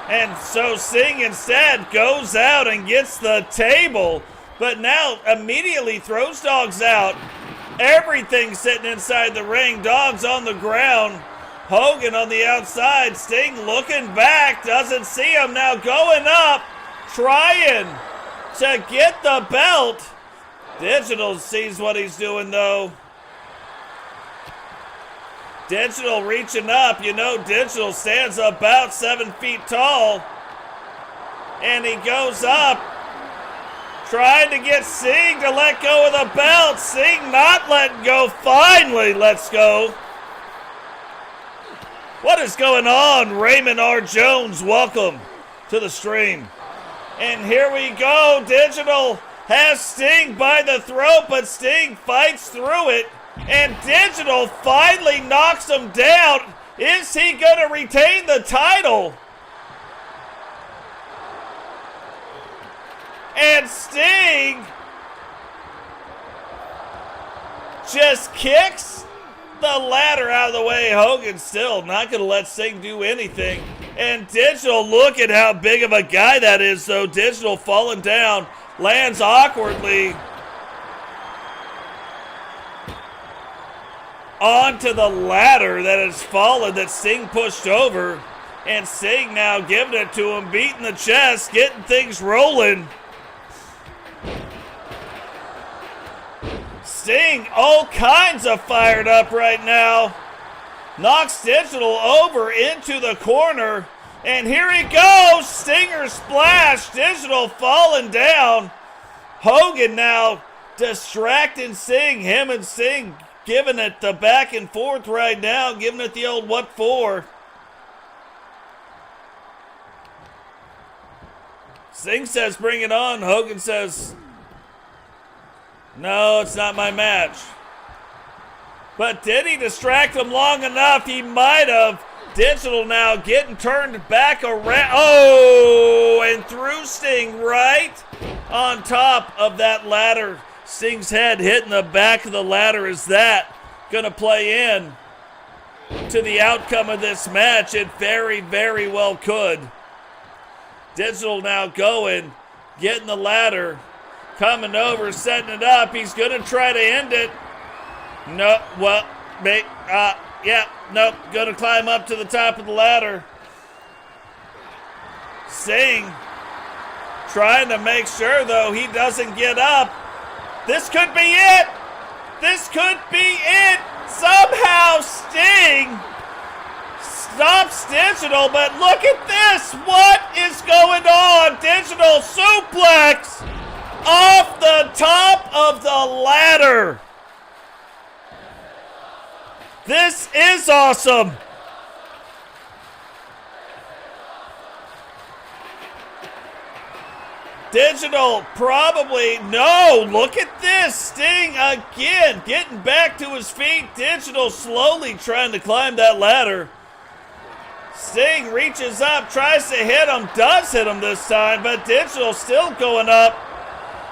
And so Sting instead goes out and gets the table, but now immediately throws Dogs out. Everything sitting inside the ring. Dogs on the ground. Hogan on the outside. Sting looking back. Doesn't see him. Now going up. Trying to get the belt. Digital sees what he's doing though. Digital reaching up. You know Digital stands about 7 feet tall. And he goes up. Trying to get Sting to let go of the belt. Sting not letting go. Finally lets go. What is going on? Raymond R. Jones, welcome to the stream. And here we go. Digital has Sting by the throat, but Sting fights through it. And Digital finally knocks him down. Is he going to retain the title? And Sting just kicks the ladder out of the way. Hogan still not going to let Sting do anything. And Digital, look at how big of a guy that is, though. Digital falling down, lands awkwardly onto the ladder that has fallen, that Sting pushed over. And Sting now giving it to him, beating the chest, getting things rolling. Sting all kinds of fired up right now. Knocks Digital over into the corner. And here he goes. Stinger splash. Digital falling down. Hogan now distracting Sting. Him and Sting giving it the back and forth right now. Giving it the old what for. Sting says bring it on. Hogan says no, it's not my match. But did he distract him long enough? He might have. Digital now getting turned back around. Oh, and threw Sting right on top of that ladder. Sting's head hitting the back of the ladder. Is that going to play in to the outcome of this match? It very, very well could. Digital now going, getting the ladder, coming over, setting it up. He's going to try to end it. No, well, nope, going to climb up to the top of the ladder. Sting trying to make sure, though, he doesn't get up. This could be it. This could be it. Somehow Sting stops Digital, but look at this. What is going on? Digital suplex off the top of the ladder. This is awesome. Digital probably, no, look at this. Sting again getting back to his feet. Digital slowly trying to climb that ladder. Sting reaches up, tries to hit him, does hit him this time, but Digital still going up.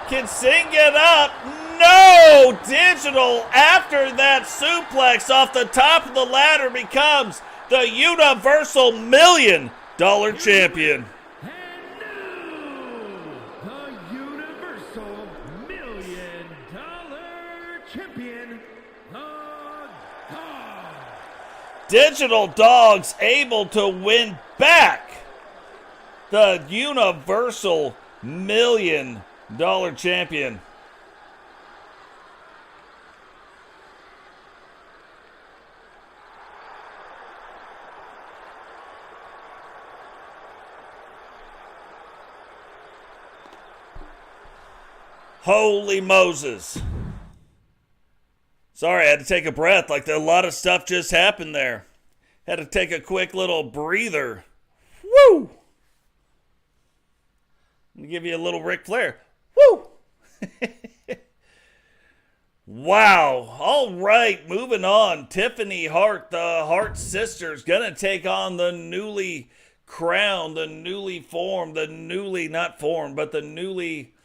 Can Sting get up? No! Digital, after that suplex off the top of the ladder, becomes the Universal $1 Million Champion. Digital Dogs able to win back the Universal $1 Million Champion. Holy Moses. Sorry, I had to take a breath. Like a lot of stuff just happened there. Had to take a quick little breather. Woo! Let me give you a little Ric Flair. Woo! Wow. All right, moving on. Tiffany Hart, the Hart sisters, gonna take on the newly crowned, the newly formed, the newly not formed, but the newly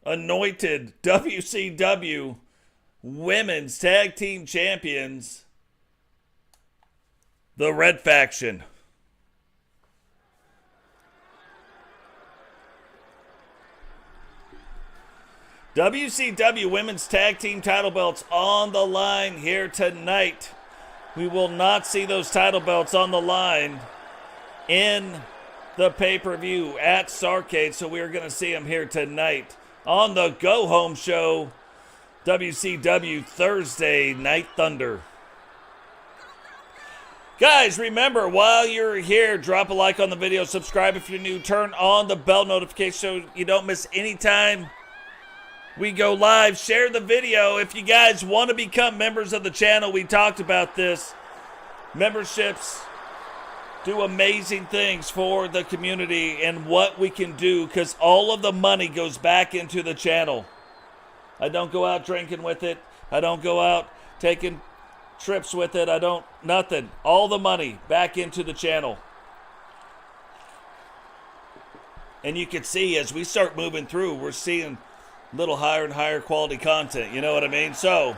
anointed WCW Women's Tag Team Champions, the Red Faction. WCW Women's Tag Team title belts on the line here tonight. We will not see those title belts on the line in the pay-per-view at Starrcade, so we are going to see them here tonight on the Go Home Show, WCW Thursday Night Thunder. Guys, remember, while you're here, drop a like on the video, subscribe if you're new, turn on the bell notification so you don't miss any time we go live. Share the video. If you guys want to become members of the channel, we talked about this. Memberships do amazing things for the community and what we can do, because all of the money goes back into the channel. I don't go out drinking with it. I don't go out taking trips with it. Nothing. All the money back into the channel. And you can see as we start moving through, we're seeing a little higher and higher quality content. You know what I mean? So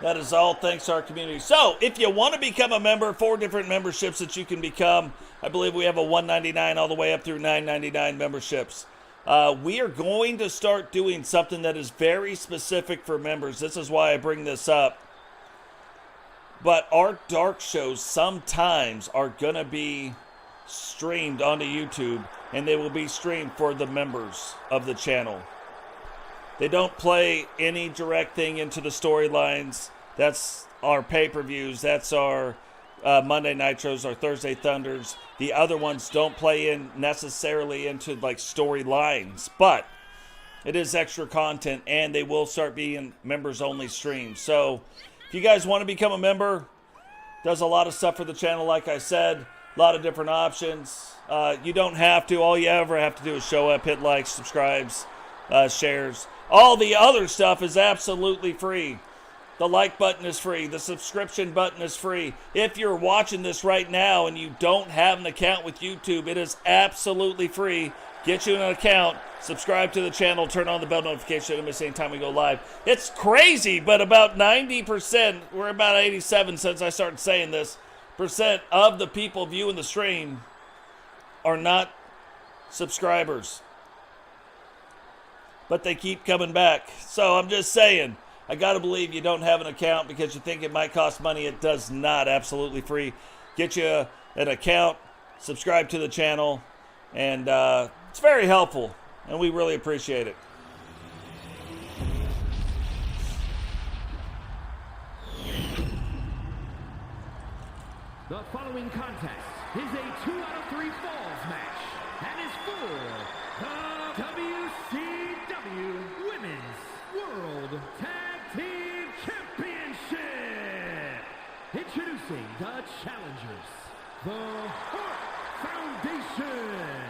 that is all thanks to our community. So if you want to become a member, 4 different memberships that you can become. I believe we have a $1.99 all the way up through $9.99 memberships. We are going to start doing something that is very specific for members. This is why I bring this up. But our dark shows sometimes are going to be streamed onto YouTube, and they will be streamed for the members of the channel. They don't play any direct thing into the storylines. That's our pay-per-views. That's our Monday Nitros, our Thursday Thunders. The other ones don't play in necessarily into like storylines, but it is extra content, and they will start being members-only streams. So if you guys want to become a member, does a lot of stuff for the channel, like I said, a lot of different options. You don't have to. All you ever have to do is show up, hit likes, subscribes, shares. All the other stuff is absolutely free. The like button is free. The subscription button is free. If you're watching this right now and you don't have an account with YouTube, it is absolutely free. Get you an account, subscribe to the channel, turn on the bell notification so you don't miss any time we go live. It's crazy, but about 90%, we're about 87 since I started saying this, percent of the people viewing the stream are not subscribers. But they keep coming back. So I'm just saying, I got to believe you don't have an account because you think it might cost money. It does not. Absolutely free. Get you an account, subscribe to the channel, and it's very helpful, and we really appreciate it. The following contest is a 2 out of 3 falls match and is for the WCW Women's World Tag Team Championship. Introducing the challengers, the Hart Foundation,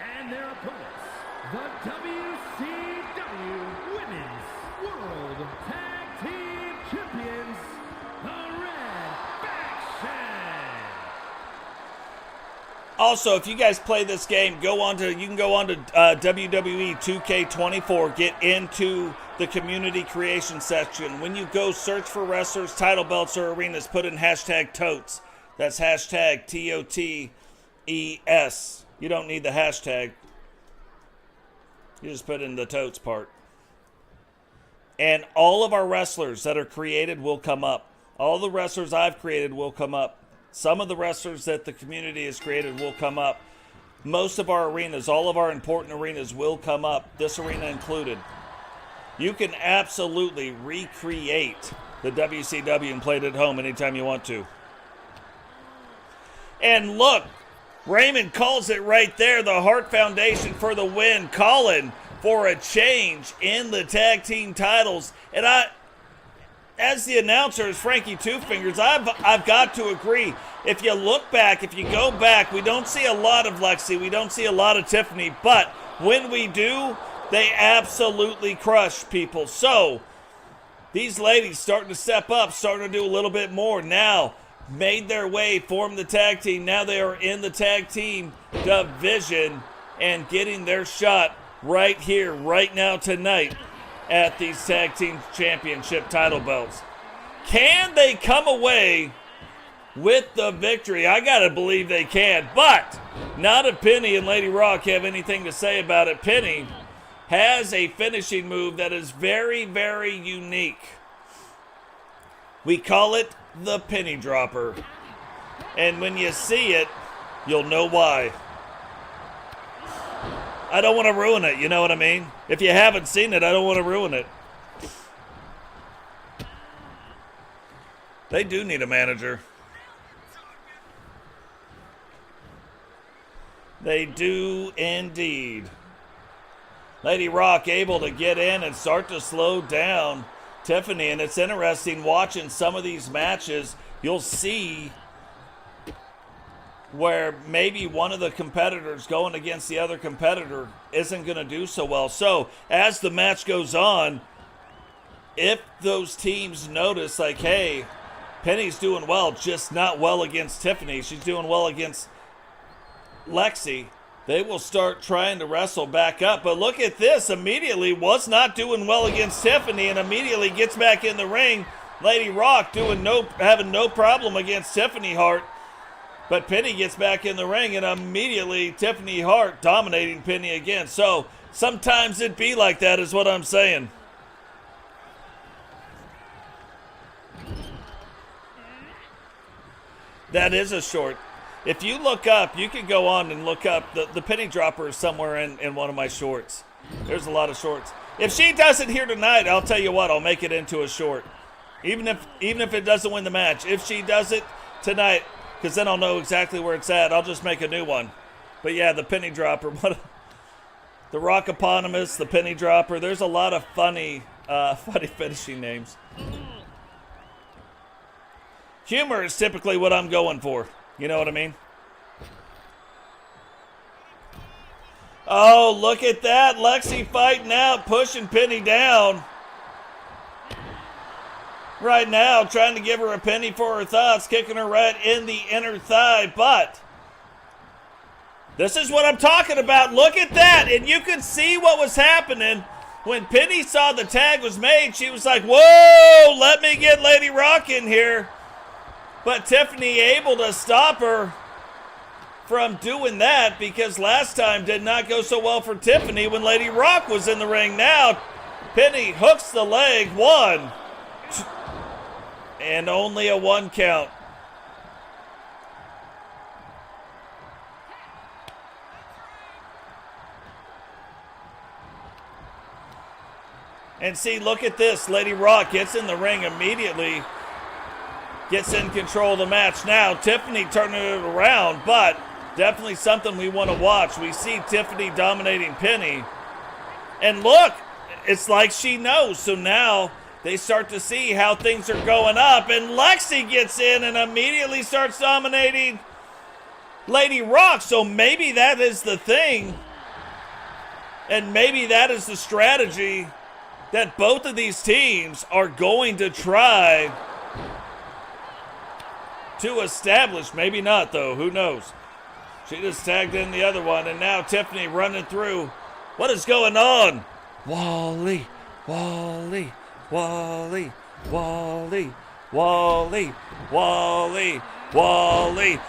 and their opponents, the WCW Women's World Tag Team Champions, the Red Faction. Also, if you guys play this game, you can go on to WWE 2K24, get into the community creation section. When you go search for wrestlers, title belts, or arenas, put in hashtag TOTES. That's hashtag TOTES. You don't need the hashtag. You just put in the totes part. And all of our wrestlers that are created will come up. All the wrestlers I've created will come up. Some of the wrestlers that the community has created will come up. Most of our arenas, all of our important arenas will come up, this arena included. You can absolutely recreate the WCW and play it at home anytime you want to. And look, Raymond calls it right there. The Hart Foundation for the win, calling for a change in the tag team titles. And as the announcer, as Frankie Two Fingers, I've got to agree. If you look back, if you go back, we don't see a lot of Lexi. We don't see a lot of Tiffany. But when we do, they absolutely crush people. So these ladies starting to step up, starting to do a little bit more now. Made their way, formed the tag team. Now they are in the tag team division and getting their shot right here, right now, tonight at these tag team championship title belts. Can they come away with the victory? I gotta believe they can, but not if Penny and Lady Rock have anything to say about it. Penny has a finishing move that is very, very unique. We call it the penny dropper. And when you see it, you'll know why. I don't want to ruin it, you know what I mean? If you haven't seen it, I don't want to ruin it. They do need a manager. They do indeed. Lady Rock able to get in and start to slow down Tiffany, and it's interesting watching some of these matches. You'll see where maybe one of the competitors going against the other competitor isn't going to do so well. So as the match goes on, if those teams notice like, hey, Penny's doing well, just not well against Tiffany, she's doing well against Lexi, they will start trying to wrestle back up. But look at this. Immediately was not doing well against Tiffany and immediately gets back in the ring. Lady Rock having no problem against Tiffany Hart. But Penny gets back in the ring and immediately Tiffany Hart dominating Penny again. So sometimes it be like that is what I'm saying. That is a short. If you look up, you can go on and look up. The penny dropper is somewhere in one of my shorts. There's a lot of shorts. If she does it here tonight, I'll tell you what, I'll make it into a short. Even if it doesn't win the match. If she does it tonight, because then I'll know exactly where it's at, I'll just make a new one. But yeah, the penny dropper. The Rockopotamus, the penny dropper. There's a lot of funny finishing names. Humor is typically what I'm going for. You know what I mean? Oh, look at that. Lexi fighting out, pushing Penny down. right now, trying to give her a penny for her thoughts, kicking her right in the inner thigh, but this is what I'm talking about. Look at that, and you could see what was happening. When Penny saw the tag was made, she was like, whoa, let me get Lady Rock in here. But Tiffany able to stop her from doing that, because last time did not go so well for Tiffany when Lady Rock was in the ring. Now, Penny hooks the leg, 1, 2, and only a 1 count. And see, look at this. Lady Rock gets in the ring immediately. Gets in control of the match. Now, Tiffany turning it around, but definitely something we want to watch. We see Tiffany dominating Penny. And look, it's like she knows. So now they start to see how things are going up. And Lexi gets in and immediately starts dominating Lady Rock. So maybe that is the thing. And maybe that is the strategy that both of these teams are going to try to establish. Maybe not, though. Who knows? She just tagged in the other one, and now Tiffany running through. What is going on? Wally, Wally, Wally, Wally, Wally, Wally, Wally.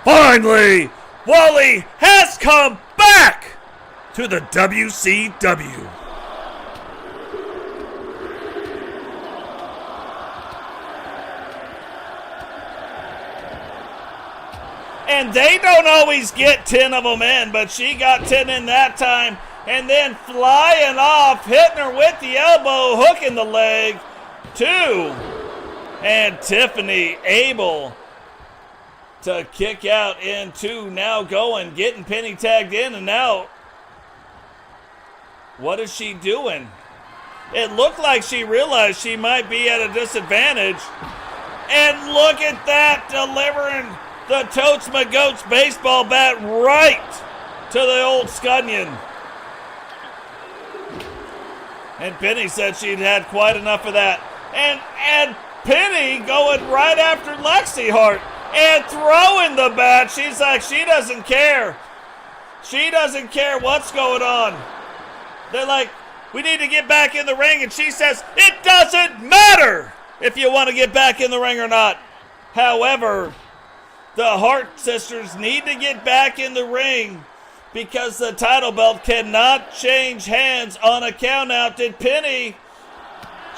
Finally, Wally has come back to the WCW. And they don't always get 10 of them in, but she got 10 in that time. And then flying off, hitting her with the elbow, hooking the leg. 2. And Tiffany able to kick out in 2. Now going, getting Penny tagged in, and now what is she doing? It looked like she realized she might be at a disadvantage. And look at that, delivering the Totes My Goats baseball bat right to the old scunion. And Penny said she'd had quite enough of that. And Penny going right after Lexi Hart and throwing the bat. She's like, she doesn't care. She doesn't care what's going on. They're like, we need to get back in the ring. And she says, it doesn't matter if you want to get back in the ring or not. However, the Hart sisters need to get back in the ring because the title belt cannot change hands on a countout. Did Penny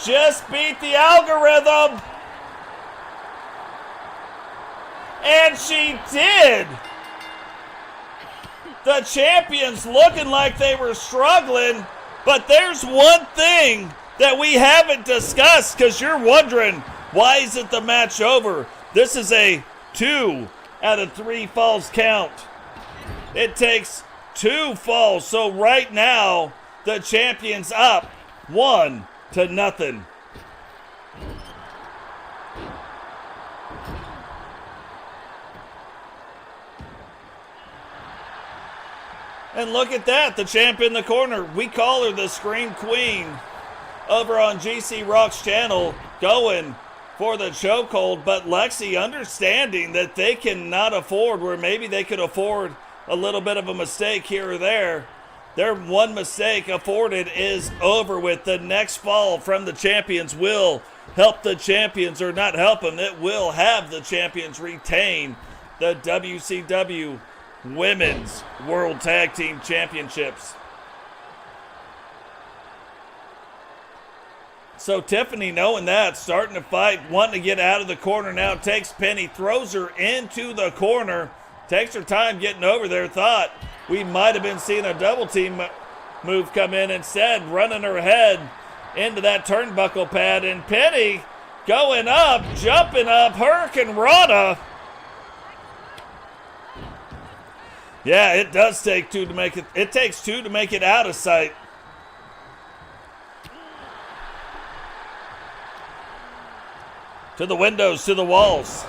just beat the algorithm? And she did. The champions looking like they were struggling, but there's one thing that we haven't discussed, because you're wondering, why isn't the match over? This is a 2 out of 3 falls count. It takes 2 falls. So right now, the champion's up 1-0. And look at that, the champ in the corner. We call her the Scream Queen over on GC Rock's channel, going for the chokehold, but Lexi understanding that they cannot afford, where maybe they could afford a little bit of a mistake here or there. Their one mistake afforded is over with. The next fall from the champions will help the champions, or not help them, it will have the champions retain the WCW Women's World Tag Team Championships. So Tiffany, knowing that, starting to fight, wanting to get out of the corner now, takes Penny, throws her into the corner, takes her time getting over there, thought we might have been seeing a double team move come in, instead running her head into that turnbuckle pad, and Penny going up, jumping up, Hurricane Rana. Yeah, it does take 2 to make it. It takes 2 to make it out of sight. To the windows, to the walls.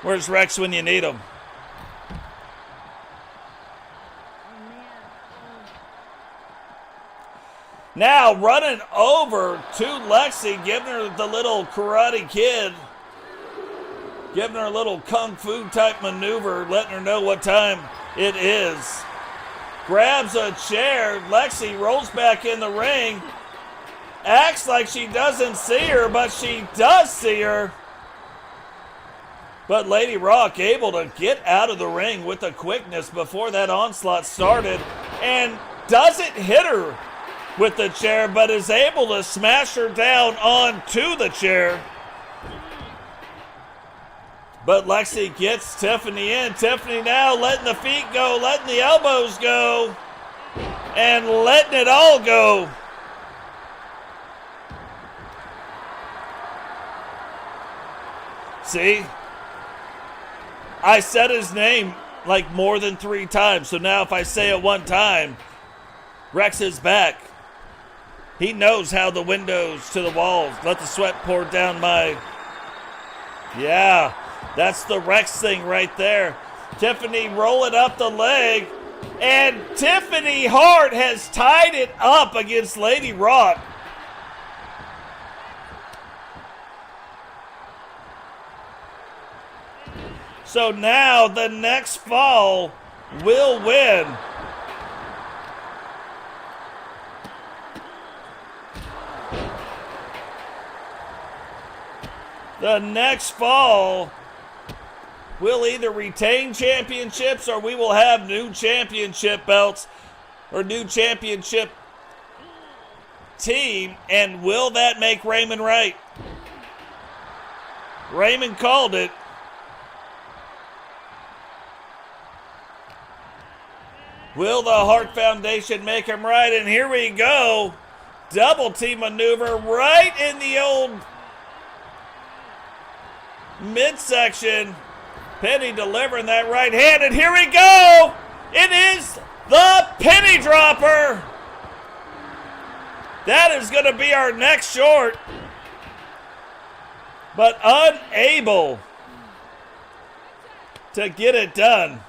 Where's Rex when you need him? Now running over to Lexi, giving her the little Karate Kid. Giving her a little kung fu type maneuver, letting her know what time it is. Grabs a chair. Lexi rolls back in the ring. Acts like she doesn't see her, but she does see her. But Lady Rock able to get out of the ring with the quickness before that onslaught started. And doesn't hit her with the chair, but is able to smash her down onto the chair. But Lexi gets Tiffany in. Tiffany now letting the feet go, letting the elbows go, and letting it all go. See? I said his name like more than 3 times, so now if I say it one time, Rex is back. He knows how the windows to the walls. Let the sweat pour down my... Yeah. That's the Rex thing right there. Tiffany rolling up the leg. And Tiffany Hart has tied it up against Lady Rock. So now the next fall will win. The next fall will either retain championships or we will have new championship belts or new championship team. And will that make Raymond right? Raymond called it. Will the Hart Foundation make him right? And here we go. Double team maneuver right in the old midsection. Penny delivering that right hand, and here we go! It is the penny dropper! That is going to be our next short. But unable to get it done.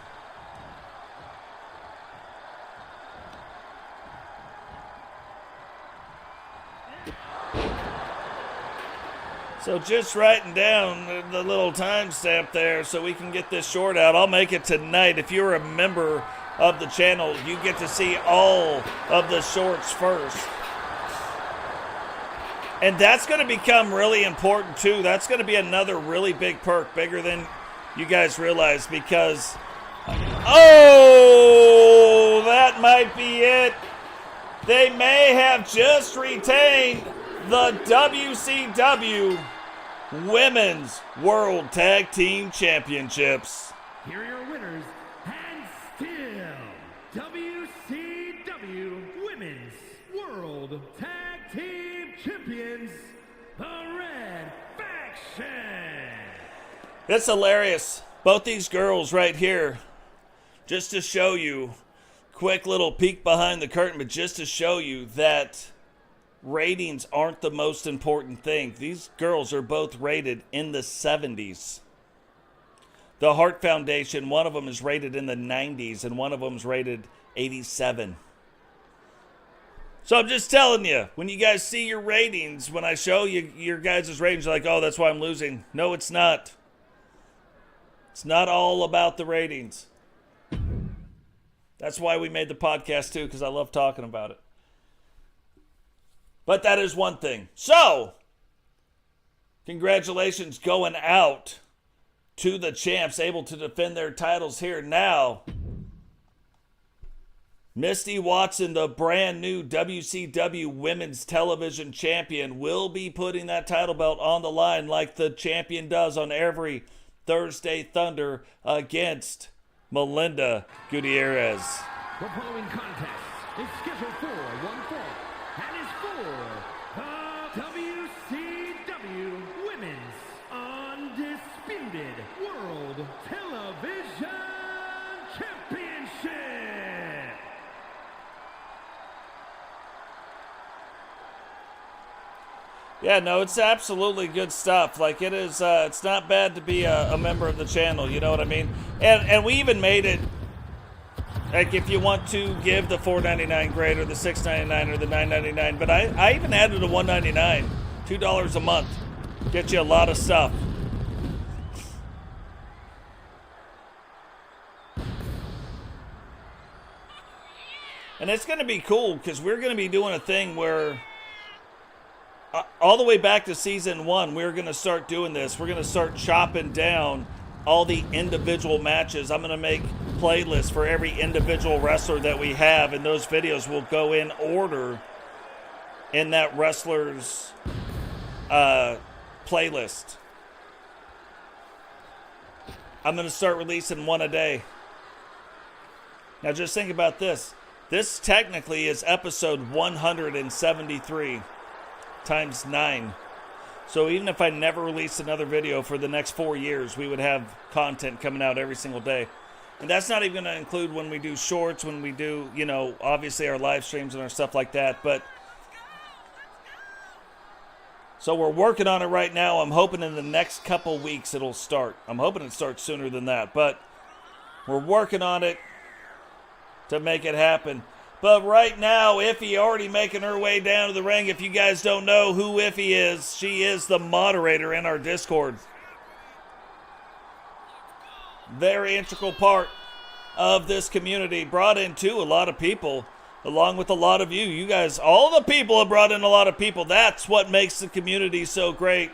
So just writing down the little timestamp there so we can get this short out. I'll make it tonight. If you're a member of the channel, you get to see all of the shorts first. And that's going to become really important too. That's going to be another really big perk, bigger than you guys realize, because, oh, that might be it. They may have just retained the WCW Women's World Tag Team Championships. Here are your winners, and still WCW Women's World Tag Team Champions, the Red Faction. It's hilarious. Both these girls right here, just to show you, quick little peek behind the curtain, but just to show you that ratings aren't the most important thing. These girls are both rated in the 70s. The Hart Foundation, one of them is rated in the 90s, and one of them is rated 87. So I'm just telling you, when you guys see your ratings, when I show you your guys' ratings, you're like, oh, that's why I'm losing. No, it's not. It's not all about the ratings. That's why we made the podcast too, because I love talking about it. But that is one thing. So, congratulations going out to the champs, able to defend their titles here. Now, Misti Watson, the brand new WCW Women's Television Champion, will be putting that title belt on the line like the champion does on every Thursday Thunder against Melinda Gutierrez. The following contest is scheduled for one fall and is for the WCW Women's Undisputed World Television Championship. Yeah, no, it's absolutely good stuff. Like, it is, it's not bad to be a member of the channel, you know what I mean? And we even made it Like if you want to give the $4.99 grade or the $6.99 or the $9.99, but I even added a $1.99, $2 a month. Get you a lot of stuff. And it's going to be cool because we're going to be doing a thing where all the way back to season 1, we're going to start doing this. We're going to start chopping down all the individual matches. I'm going to make playlists for every individual wrestler that we have, and those videos will go in order in that wrestler's playlist. I'm going to start releasing one a day. Now just think about this. This technically is episode 173 times 9. So even if I never released another video for the next 4 years, we would have content coming out every single day. And that's not even going to include when we do shorts, when we do, you know, obviously our live streams and our stuff like that. But so we're working on it right now. I'm hoping in the next couple weeks it'll start. I'm hoping it starts sooner than that. But we're working on it to make it happen. But right now, Iffy already making her way down to the ring. If you guys don't know who Iffy is, she is the moderator in our Discord. Very integral part of this community. Brought in, too, a lot of people, along with a lot of you. You guys, all the people have brought in a lot of people. That's what makes the community so great.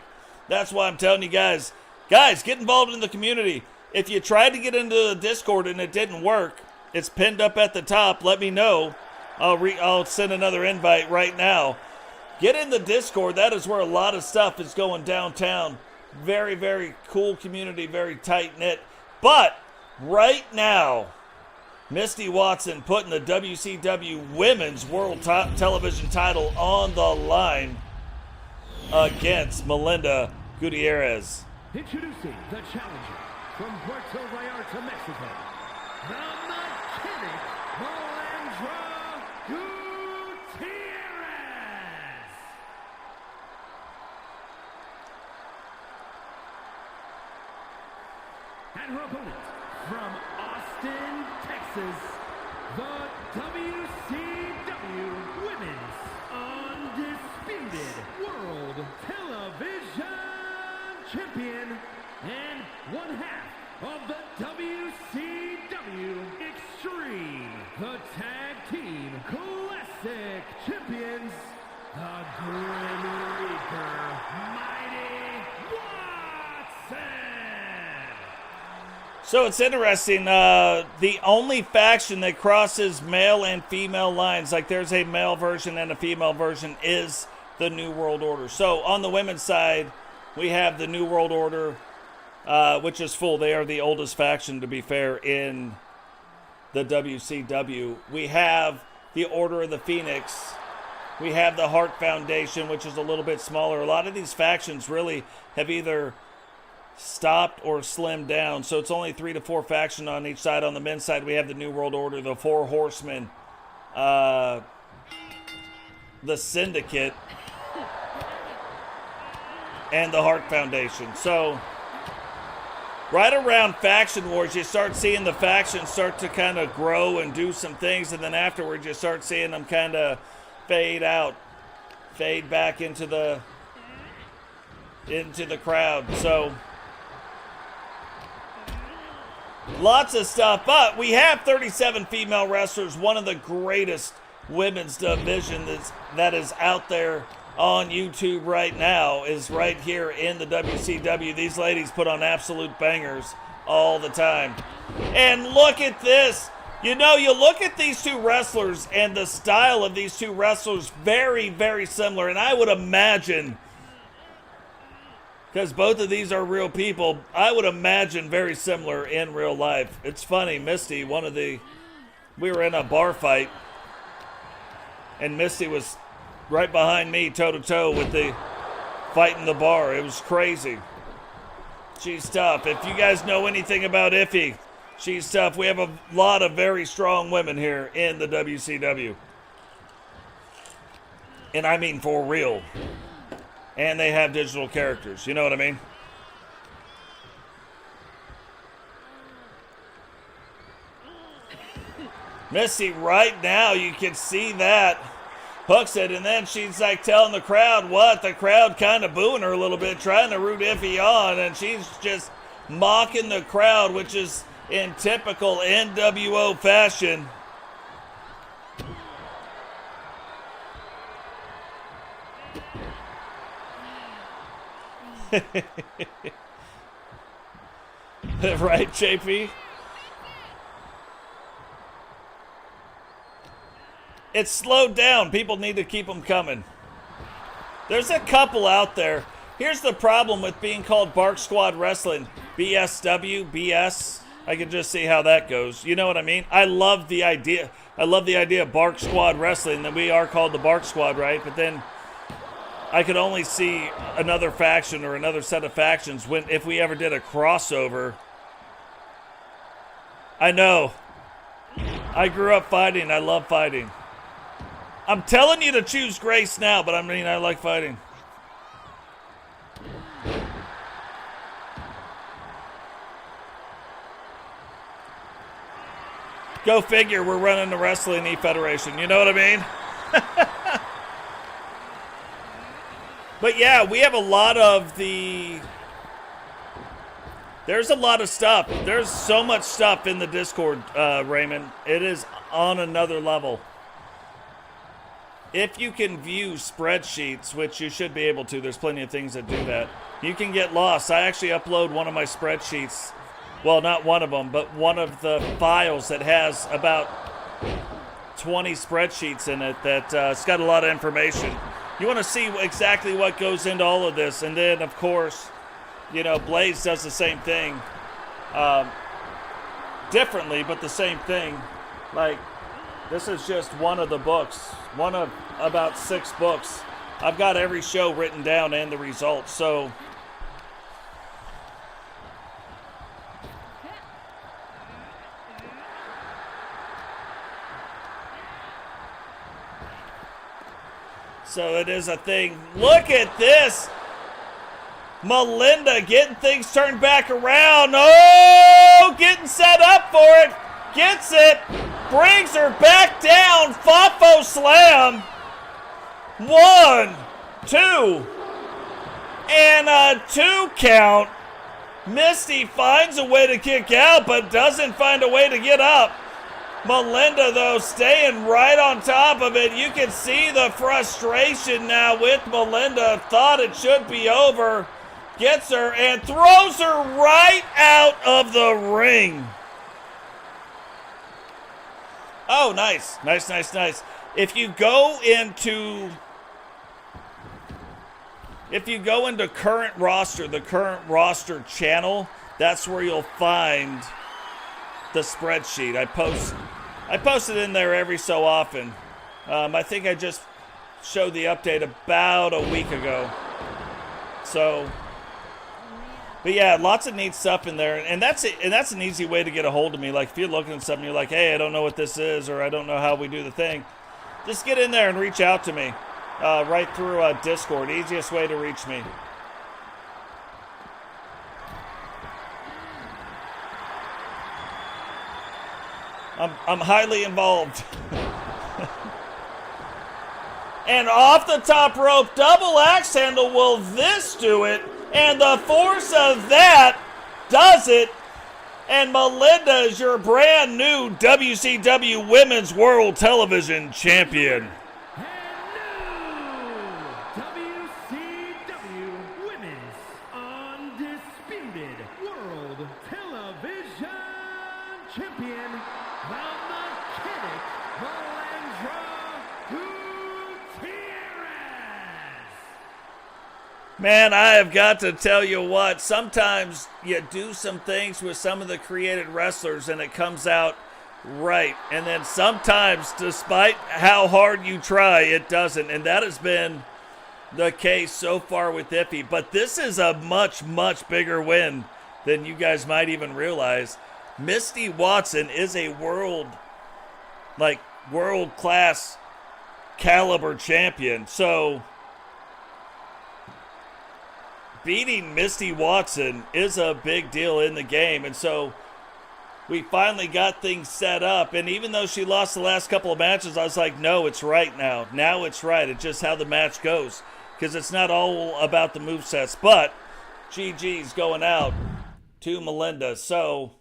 That's why I'm telling you guys, get involved in the community. If you tried to get into the Discord and it didn't work, it's pinned up at the top. Let me know. I'll send another invite right now. Get in the Discord. That is where a lot of stuff is going downtown. Very, very cool community. Very tight-knit. But right now, Misti Watson putting the WCW Women's World Television title on the line against Melinda Gutierrez. Introducing the challenger from Puerto Vallarta, Mexico, the mechanic, Melinda Gutierrez. And her opponent from Austin, Texas, the WCW Women's Undisputed World Television Champion and one half of the WCW Extreme, the Tag Team Classic Champions, the Grim Reaper, Mighty Watson. So it's interesting, the only faction that crosses male and female lines, like there's a male version and a female version, is the New World Order. So on the women's side, we have the New World Order, which is full. They are the oldest faction, to be fair, in the WCW. We have the Order of the Phoenix. We have the Hart Foundation, which is a little bit smaller. A lot of these factions really have either stopped or slimmed down. So it's only 3 to 4 factions on each side. On the men's side, we have the New World Order, the Four Horsemen, the Syndicate, and the Hart Foundation. So right around Faction Wars, you start seeing the factions start to kind of grow and do some things, and then afterwards you start seeing them kind of fade out, fade back into the crowd. So lots of stuff, but we have 37 female wrestlers, one of the greatest women's division that is out there on YouTube right now is right here in the WCW. These ladies put on absolute bangers all the time. And look at this. You know, you look at these two wrestlers and the style of these two wrestlers, very, very similar. And I would imagine, because both of these are real people, I would imagine very similar in real life. It's funny, Misti, we were in a bar fight, and Misti was right behind me, toe-to-toe with the fight in the bar. It was crazy. She's tough. If you guys know anything about Iffy, she's tough. We have a lot of very strong women here in the WCW. And I mean for real. And they have digital characters. You know what I mean? Misti right now, you can see that. Hooks it, and then she's like telling the crowd what? The crowd kind of booing her a little bit, trying to root Iffy on, and she's just mocking the crowd, which is in typical NWO fashion. Right, JP? It's slowed down. People need to keep them coming. There's a couple out there. Here's the problem with being called Bark Squad Wrestling. BSW, BS. I can just see how that goes. You know what I mean? I love the idea. I love the idea of Bark Squad Wrestling, that we are called the Bark Squad, right? But then I could only see another faction or another set of factions if we ever did a crossover. I know. I grew up fighting. I love fighting. I'm telling you to choose Grace now, but I mean, I like fighting. Go figure, we're running the Wrestling E-Federation. You know what I mean? But yeah, we have a lot of the... There's a lot of stuff. There's so much stuff in the Discord, Raymond. It is on another level. If you can view spreadsheets, which you should be able to, there's plenty of things that do that, you can get lost. I actually upload one of my spreadsheets. Well, not one of them, but one of the files that has about 20 spreadsheets in it that it's got a lot of information. You want to see exactly what goes into all of this. And then, of course, you know, Blaze does the same thing. Differently, but the same thing. Like, this is just one of the books. One of about 6 books. I've got every show written down and the results. So... So it is a thing. Look at this. Melinda getting things turned back around. Oh, getting set up for it. Gets it. Brings her back down. Fafo slam. 1, 2. And a 2 count. Misti finds a way to kick out, but doesn't find a way to get up. Melinda, though, staying right on top of it. You can see the frustration now with Melinda. Thought it should be over. Gets her and throws her right out of the ring. Oh, nice. Nice, nice, nice. If you go into current roster, the current roster channel, that's where you'll find the spreadsheet. I post it in there every so often. I think I just showed the update about a week ago. So, but yeah, lots of neat stuff in there, and that's it. And that's an easy way to get a hold of me. Like if you're looking at something, you're like, hey, I don't know what this is, or I don't know how we do the thing. Just get in there and reach out to me right through Discord. Easiest way to reach me. I'm highly involved. And off the top rope, double axe handle. Will this do it? And the force of that does it. And Melinda is your brand new WCW Women's World Television Champion. WCW Women's Undisputed World Television Champion, the mechanic, Melinda Gutierrez. Man, I have got to tell you what, sometimes you do some things with some of the created wrestlers and it comes out right. And then sometimes, despite how hard you try, it doesn't. And that has been the case so far with Iffy. But this is a much, much bigger win than you guys might even realize. Misti Watson is a world-class caliber champion. So beating Misti Watson is a big deal in the game. And so we finally got things set up. And even though she lost the last couple of matches, I was like, no, it's right now. Now it's right. It's just how the match goes. Because it's not all about the movesets. But GG's going out to Melinda. So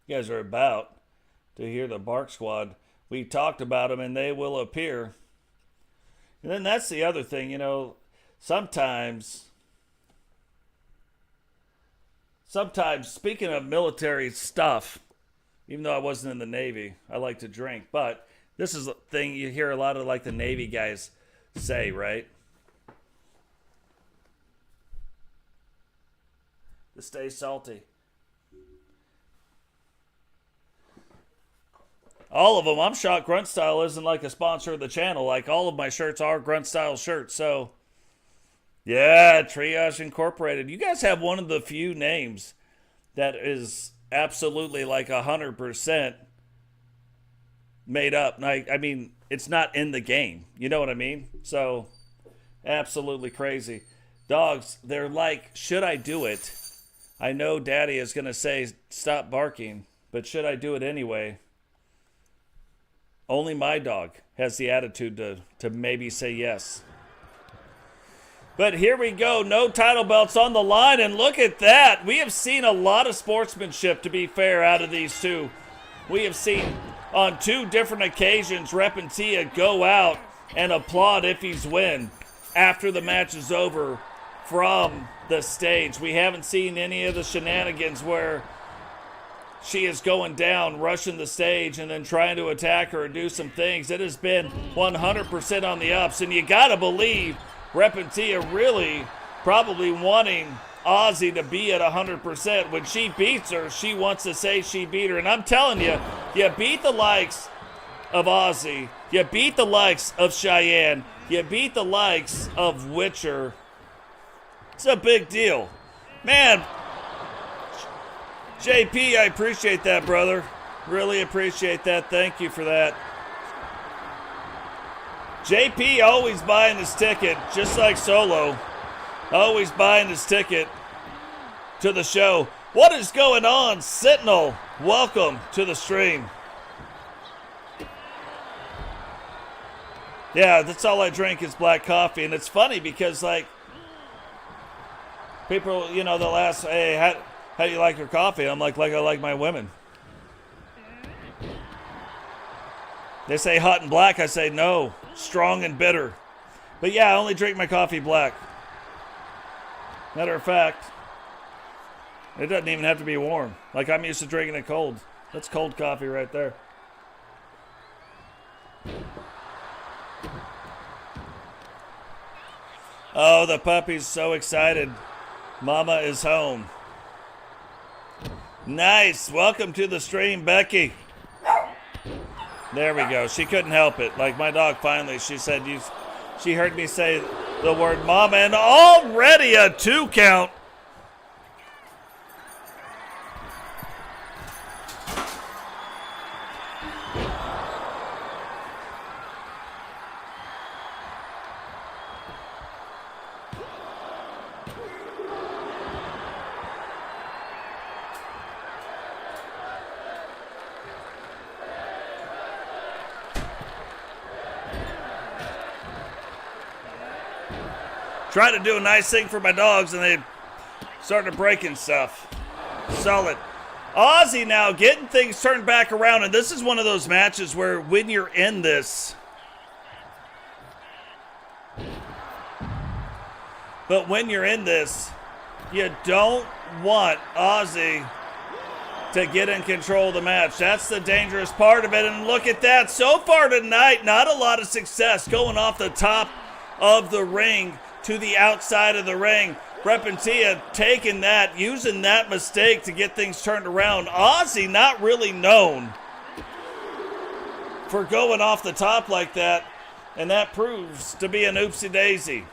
you guys are about to hear the Bark Squad. We talked about them, and they will appear. And then that's the other thing, sometimes, speaking of military stuff, even though I wasn't in the Navy, I like to drink. But this is a thing you hear a lot of like the Navy guys say, right? To stay salty. All of them. I'm shocked Grunt Style isn't like a sponsor of the channel. Like all of my shirts are Grunt Style shirts. So, yeah, Triage Incorporated. You guys have one of the few names that is absolutely like 100% made up. I mean, it's not in the game. You know what I mean? So, absolutely crazy. Dogs, they're like, should I do it? I know Daddy is going to say stop barking, but should I do it anyway? Only my dog has the attitude to maybe say yes. But here we go. No title belts on the line. And look at that. We have seen a lot of sportsmanship, to be fair, out of these two. We have seen on 2 different occasions Repentia go out and applaud Iffy's win after the match is over from the stage. We haven't seen any of the shenanigans where she is going down, rushing the stage, and then trying to attack her or do some things. It has been 100% on the ups. And you got to believe Repentia really probably wanting Ozzy to be at 100%. When she beats her, she wants to say she beat her. And I'm telling you, you beat the likes of Ozzy, you beat the likes of Shyanne, you beat the likes of Witcher. It's a big deal. Man, JP, I appreciate that, brother. Really appreciate that. Thank you for that. JP always buying his ticket, just like Solo. Always buying his ticket to the show. What is going on, Sentinel? Welcome to the stream. Yeah, that's all I drink is black coffee. And it's funny because, like, people, they'll ask, hey, how do you like your coffee? I'm like I like my women. They say hot and black. I say no, strong and bitter. But yeah, I only drink my coffee black. Matter of fact, it doesn't even have to be warm. Like I'm used to drinking it cold. That's cold coffee right there. Oh, the puppy's so excited. Mama is home. Nice. Welcome to the stream, Becky. There we go. She couldn't help it. Like my dog finally, she said, she heard me say the word mama, and already a 2 count. Trying to do a nice thing for my dogs, and they started breaking stuff. Solid. Ozzy now getting things turned back around, and this is one of those matches where when you're in this, you don't want Ozzy to get in control of the match. That's the dangerous part of it, and look at that. So far tonight, not a lot of success going off the top of the ring to the outside of the ring. Repentia taking that, using that mistake to get things turned around. Ozzy not really known for going off the top like that, and that proves to be an oopsie daisy.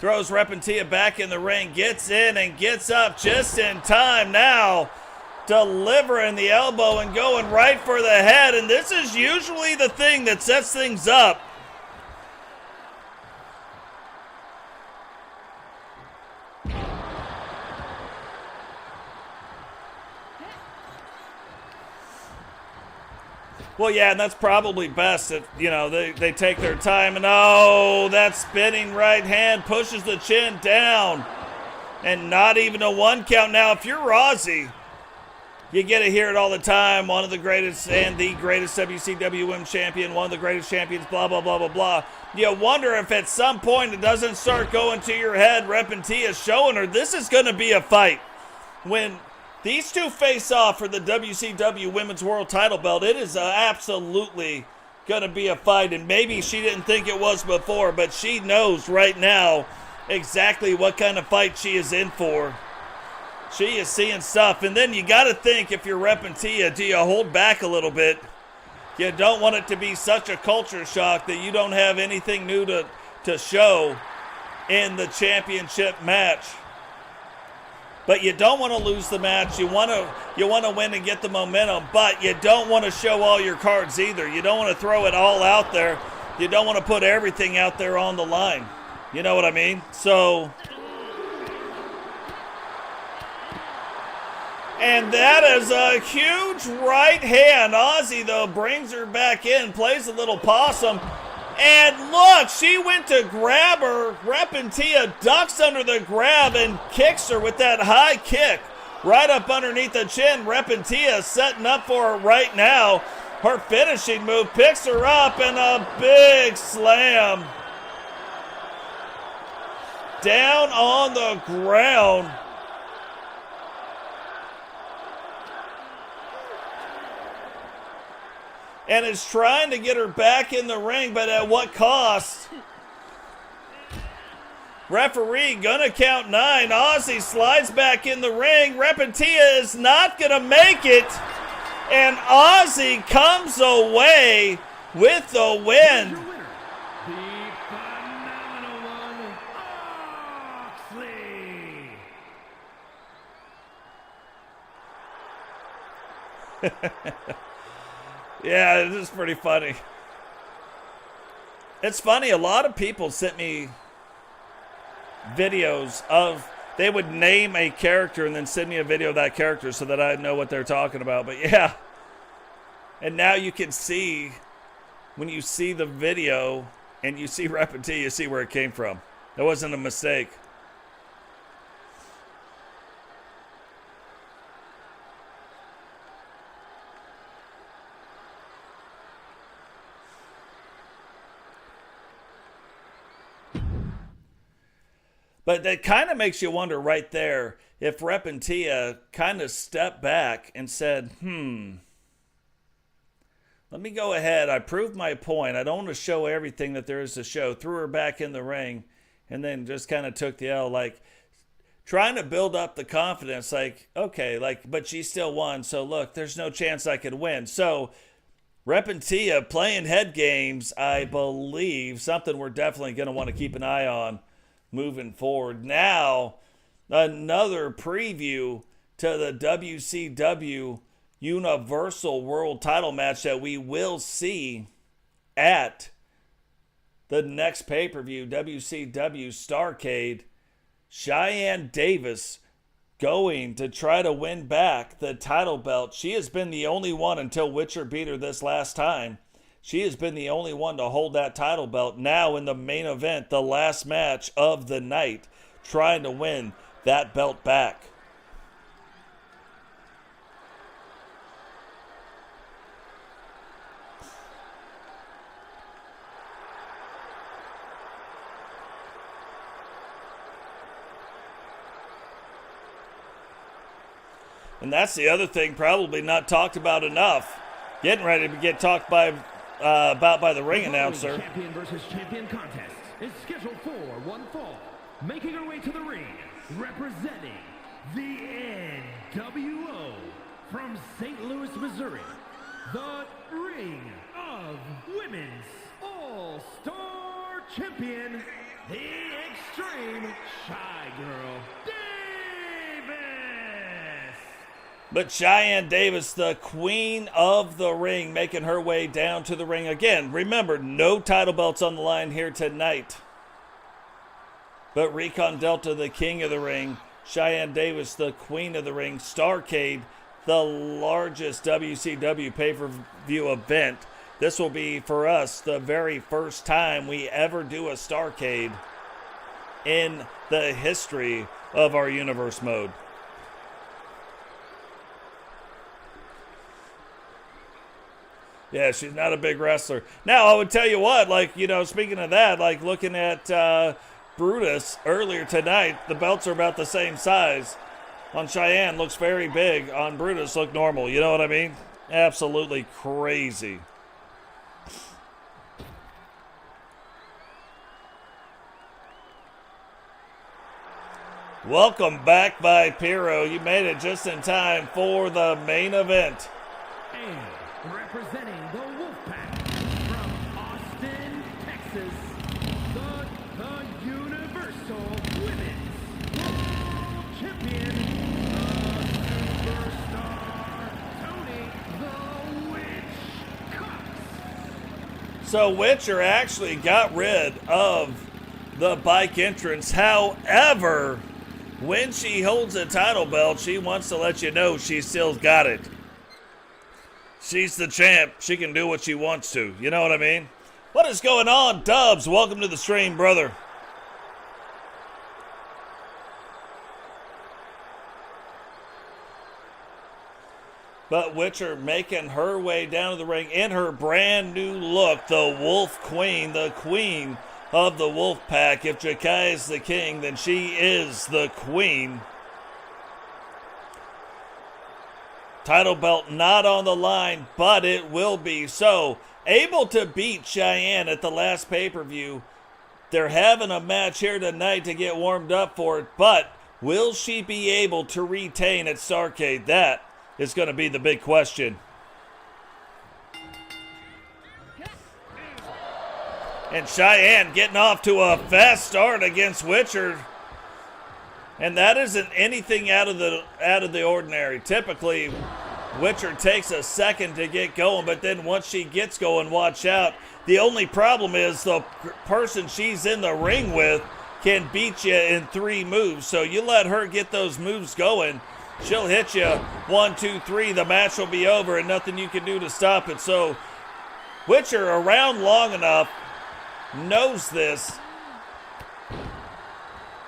Throws Repentia back in the ring, gets in and gets up just in time now, delivering the elbow and going right for the head, and this is usually the thing that sets things up. Well, yeah, and that's probably best if, they take their time. And, oh, that spinning right hand pushes the chin down. And not even a 1 count. Now, if you're Ozzy, you get to hear it all the time. One of the greatest and the greatest WCW Women's Champion, one of the greatest champions, blah, blah, blah, blah, blah. You wonder if at some point it doesn't start going to your head. Repentia showing her this is going to be a fight. When these two face off for the WCW Women's World Title belt, it is absolutely going to be a fight. And maybe she didn't think it was before, but she knows right now exactly what kind of fight she is in for. She is seeing stuff. And then you got to think, if you're Repentia, do you hold back a little bit? You don't want it to be such a culture shock that you don't have anything new to show in the championship match. But you don't want to lose the match. You want to win and get the momentum, but you don't want to show all your cards either. You don't want to throw it all out there. You don't want to put everything out there on the line. You know what I mean? So, and that is a huge right hand. Ozzy, though, brings her back in, plays a little possum. And look, she went to grab her. Repentia ducks under the grab and kicks her with that high kick right up underneath the chin. Repentia setting up for her right now. Her finishing move picks her up and a big slam. Down on the ground. And is trying to get her back in the ring, but at what cost? Referee gonna count 9. Ozzy slides back in the ring. Repentia is not gonna make it. And Ozzy comes away with the win. The phenomenal one, Oxley. Yeah, it is pretty funny. It's funny, a lot of people sent me videos of, they would name a character and then send me a video of that character so that I'd know what they're talking about. But yeah, and now you can see, when you see the video and you see Repentia, you see where it came from. It wasn't a mistake. But that kind of makes you wonder right there if Repentia kind of stepped back and said, let me go ahead. I proved my point. I don't want to show everything that there is to show. Threw her back in the ring and then just kind of took the L, like trying to build up the confidence, like, okay, like, but she still won. So look, there's no chance I could win. So Repentia playing head games, I believe, something we're definitely going to want to keep an eye on moving forward. Now, another preview to the WCW Universal World Title match that we will see at the next pay-per-view, WCW Starrcade. Shyanne Davis going to try to win back the title belt. She has been the only one until Witcher beat her this last time. She has been the only one to hold that title belt. Now in the main event, the last match of the night, trying to win that belt back. And that's the other thing probably not talked about enough. Getting ready to get talked about by the ring announcer. Champion versus champion contest is scheduled for one fall. Making her way to the ring, representing the NWO from St. Louis, Missouri, the Ring of Women's All-Star Champion, the Extreme Shy Girl, Davis. But Shyanne Davis, the queen of the ring, making her way down to the ring again. Remember, no title belts on the line here tonight. But Recon Delta, the king of the ring. Shyanne Davis, the queen of the ring. Starrcade the largest WCW pay-per-view event. This will be, for us, the very first time we ever do a Starrcade in the history of our Universe Mode. Yeah, she's not a big wrestler. Now, I would tell you what, like, you know, speaking of that, like looking at Brutus earlier tonight, the belts are about the same size. On Shyanne, looks very big. On Brutus, look normal. You know what I mean? Absolutely crazy. Welcome back, Vipero. You made it just in time for the main event. And representing the Wolfpack from Austin, Texas, the Universal Women's World Champion, the Superstar, Tony the Witch Cox. So Witcher actually got rid of the bike entrance. However, when she holds a title belt, she wants to let you know she still got it. She's the champ. She can do what she wants to. You know what I mean? What is going on, Dubs? Welcome to the stream, brother. But Witcher making her way down to the ring in her brand new look. The Wolf Queen, the queen of the Wolf Pack. If Jakai is the king, then she is the queen. Title belt not on the line, but it will be. So, able to beat Shyanne at the last pay-per-view. They're having a match here tonight to get warmed up for it, but will she be able to retain at Starrcade? That is going to be the big question. And Shyanne getting off to a fast start against Witcher. And that isn't anything out of the ordinary. Typically, Witcher takes a second to get going, but then once she gets going, watch out. The only problem is the person she's in the ring with can beat you in 3 moves. So you let her get those moves going, she'll hit you 1, 2, 3. The match will be over and nothing you can do to stop it. So Witcher, around long enough, knows this.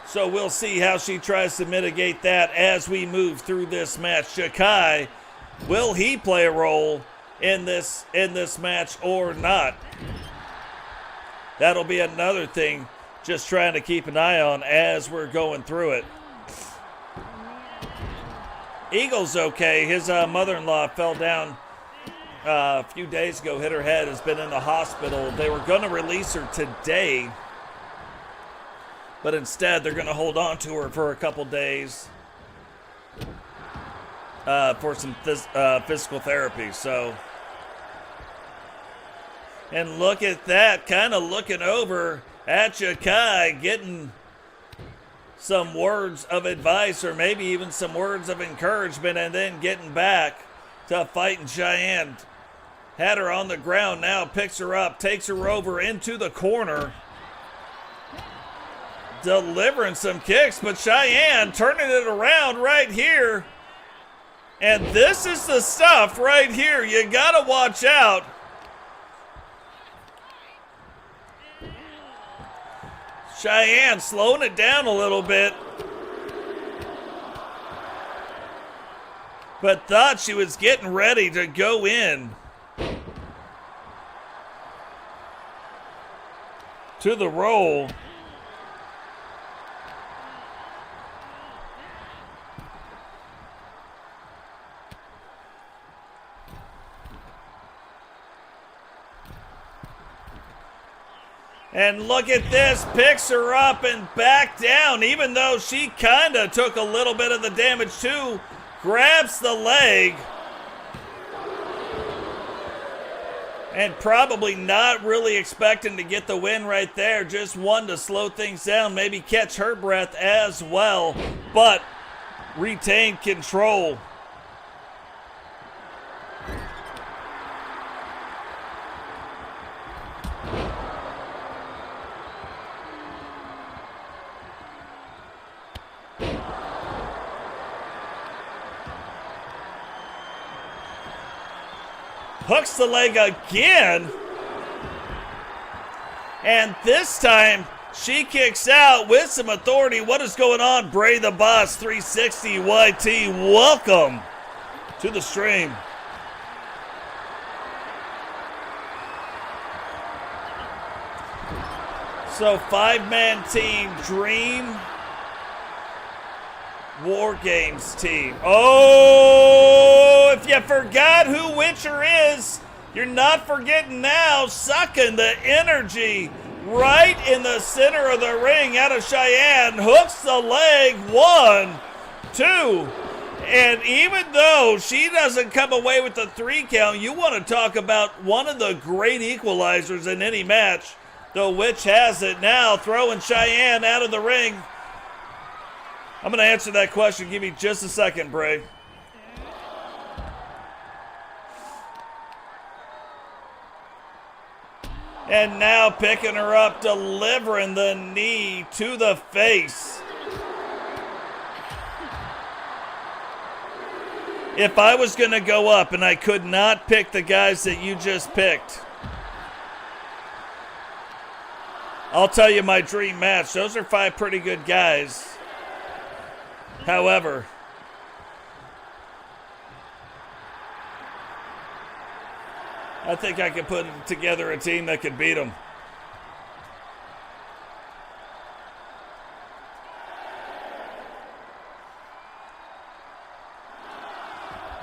So we'll see how she tries to mitigate that as we move through this match. Jakai, will he play a role in this match or not? That'll be another thing just trying to keep an eye on as we're going through it. Eagle's okay. His mother-in-law fell down a few days ago, hit her head, has been in the hospital. They were going to release her today, but instead they're going to hold on to her for a couple days for some physical therapy. So, and look at that, kind of looking over at Jakai, getting some words of advice or maybe even some words of encouragement, and then getting back to fighting Shyanne. Had her on the ground, now picks her up, takes her over into the corner. Delivering some kicks, but Shyanne turning it around right here. And this is the stuff right here. You gotta watch out. Shyanne slowing it down a little bit, but thought she was getting ready to go in to the roll. And look at this, picks her up and back down, even though she kind of took a little bit of the damage too. Grabs the leg. And probably not really expecting to get the win right there. Just one to slow things down, maybe catch her breath as well. But retain control. Hooks the leg again. And this time, she kicks out with some authority. What is going on? Bray the Boss 360 YT. Welcome to the stream. So, 5-man team, Dream War Games team. Oh, if you forgot who Witcher is, you're not forgetting now. Sucking the energy right in the center of the ring out of Shyanne. Hooks the leg. 1, 2. And even though she doesn't come away with the 3 count, you want to talk about one of the great equalizers in any match. The Witch has it now, throwing Shyanne out of the ring. I'm going to answer that question. Give me just a second, Bray. And now picking her up, delivering the knee to the face. If I was going to go up and I could not pick the guys that you just picked, I'll tell you my dream match. Those are 5 pretty good guys. However, I think I could put together a team that could beat them.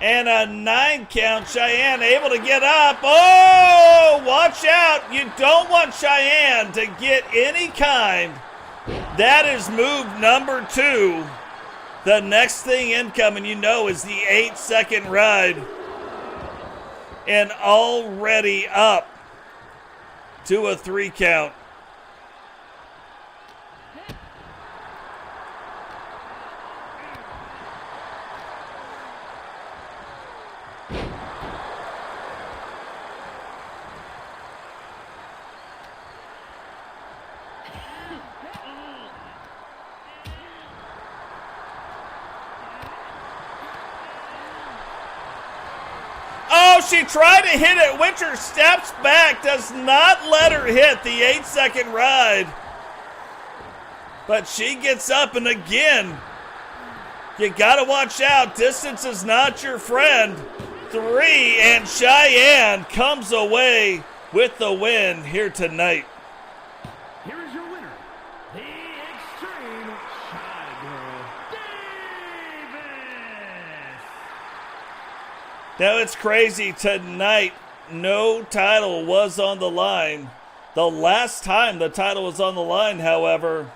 And a 9 count. Shyanne able to get up. Oh, watch out. You don't want Shyanne to get any kind. That is move number 2. The next thing incoming, you know, is the 8-second ride. And already up to a 3 count. She tried to hit it. Witcher steps back, does not let her hit the 8-second ride. But she gets up, and again, you got to watch out. Distance is not your friend. 3, and Shyanne comes away with the win here tonight. Here is your winner, the Extreme Shygirl, Davis. Now it's crazy. Tonight, no title was on the line. The last time the title was on the line, however,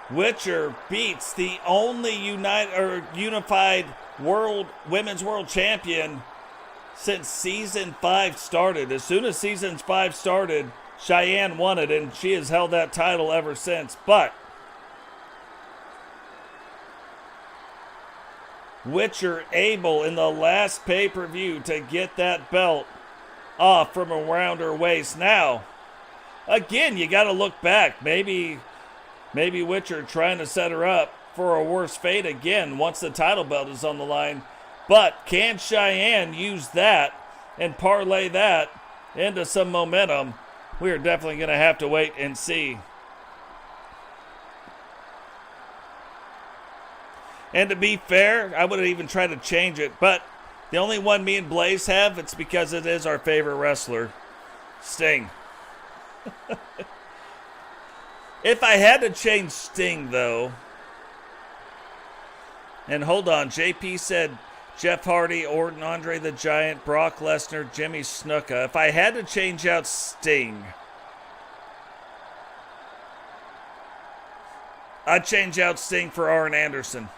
Witcher beats the only unified women's world champion since season 5 started. As soon as season 5 started, Shyanne won it, and she has held that title ever since. But Witcher able in the last pay-per-view to get that belt off from around her waist. Now, again, you got to look back. Maybe Witcher trying to set her up for a worse fate again once the title belt is on the line. But can Shyanne use that and parlay that into some momentum? We are definitely going to have to wait and see. And to be fair, I would have even tried to change it, but the only one me and Blaze have, it's because it is our favorite wrestler, Sting. If I had to change Sting, though, and hold on, JP said Jeff Hardy, Orton, Andre the Giant, Brock Lesnar, Jimmy Snuka. If I had to change out Sting, I'd change out Sting for Arn Anderson.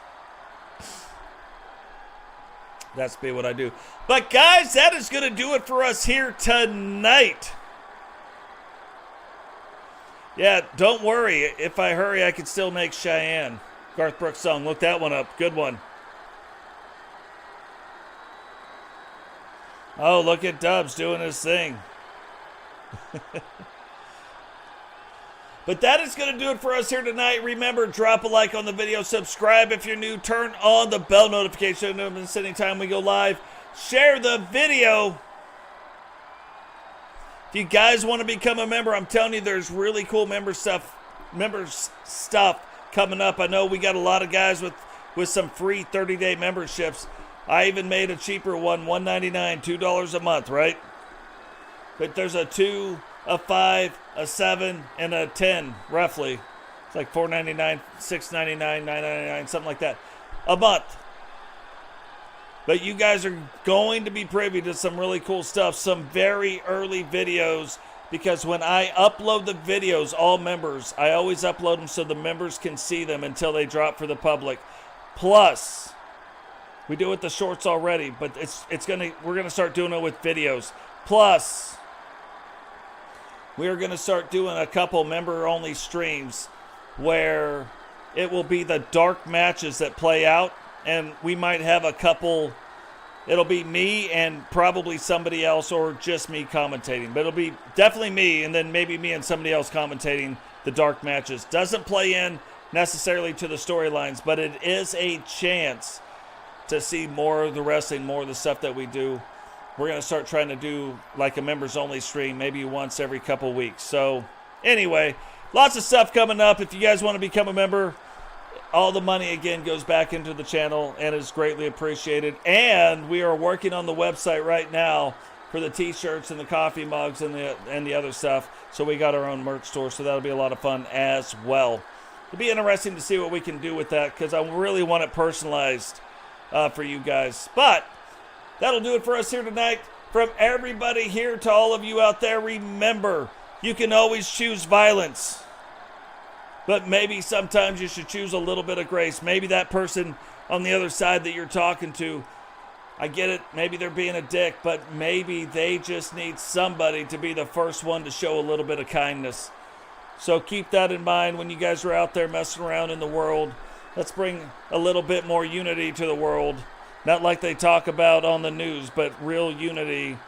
That's be what I do. But guys, that is going to do it for us here tonight. Yeah, don't worry. If I hurry, I can still make Shyanne. Garth Brooks song. Look that one up. Good one. Oh, look at Dubs doing his thing. But that is going to do it for us here tonight. Remember, drop a like on the video. Subscribe if you're new. Turn on the bell notification to miss any time we go live. share the video. If you guys want to become a member, I'm telling you, there's really cool member stuff coming up. I know we got a lot of guys with some free 30-day memberships. I even made a cheaper one, $1.99, $2 a month, right? But there's a 2, a 5, a 7, and a 10, roughly. It's like $4.99, $6.99, $9.99, something like that a month. But you guys are going to be privy to some really cool stuff, some very early videos, because when I upload the videos, all members, I always upload them so the members can see them until they drop for the public. Plus, we do it with the shorts already, but we're gonna start doing it with videos. Plus, we are gonna start doing a couple member-only streams where it will be the dark matches that play out, and we might have a couple. It'll be me and probably somebody else, or just me commentating. But it'll be definitely me, and then maybe me and somebody else commentating the dark matches. Doesn't play in necessarily to the storylines, but it is a chance to see more of the wrestling, more of the stuff that we do. We're going to start trying to do like a members-only stream, maybe once every couple weeks. So anyway, lots of stuff coming up. If you guys want to become a member, all the money, again, goes back into the channel and is greatly appreciated. And we are working on the website right now for the t-shirts and the coffee mugs and the other stuff. So we got our own merch store, so that'll be a lot of fun as well. It'll be interesting to see what we can do with that, because I really want it personalized for you guys. But that'll do it for us here tonight. From everybody here to all of you out there, remember, you can always choose violence. But maybe sometimes you should choose a little bit of grace. Maybe that person on the other side that you're talking to, I get it, maybe they're being a dick, but maybe they just need somebody to be the first one to show a little bit of kindness. So keep that in mind when you guys are out there messing around in the world. Let's bring a little bit more unity to the world. Not like they talk about on the news, but real unity.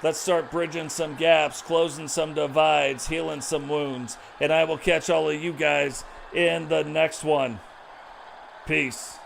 Let's start bridging some gaps, closing some divides, healing some wounds. And I will catch all of you guys in the next one. Peace.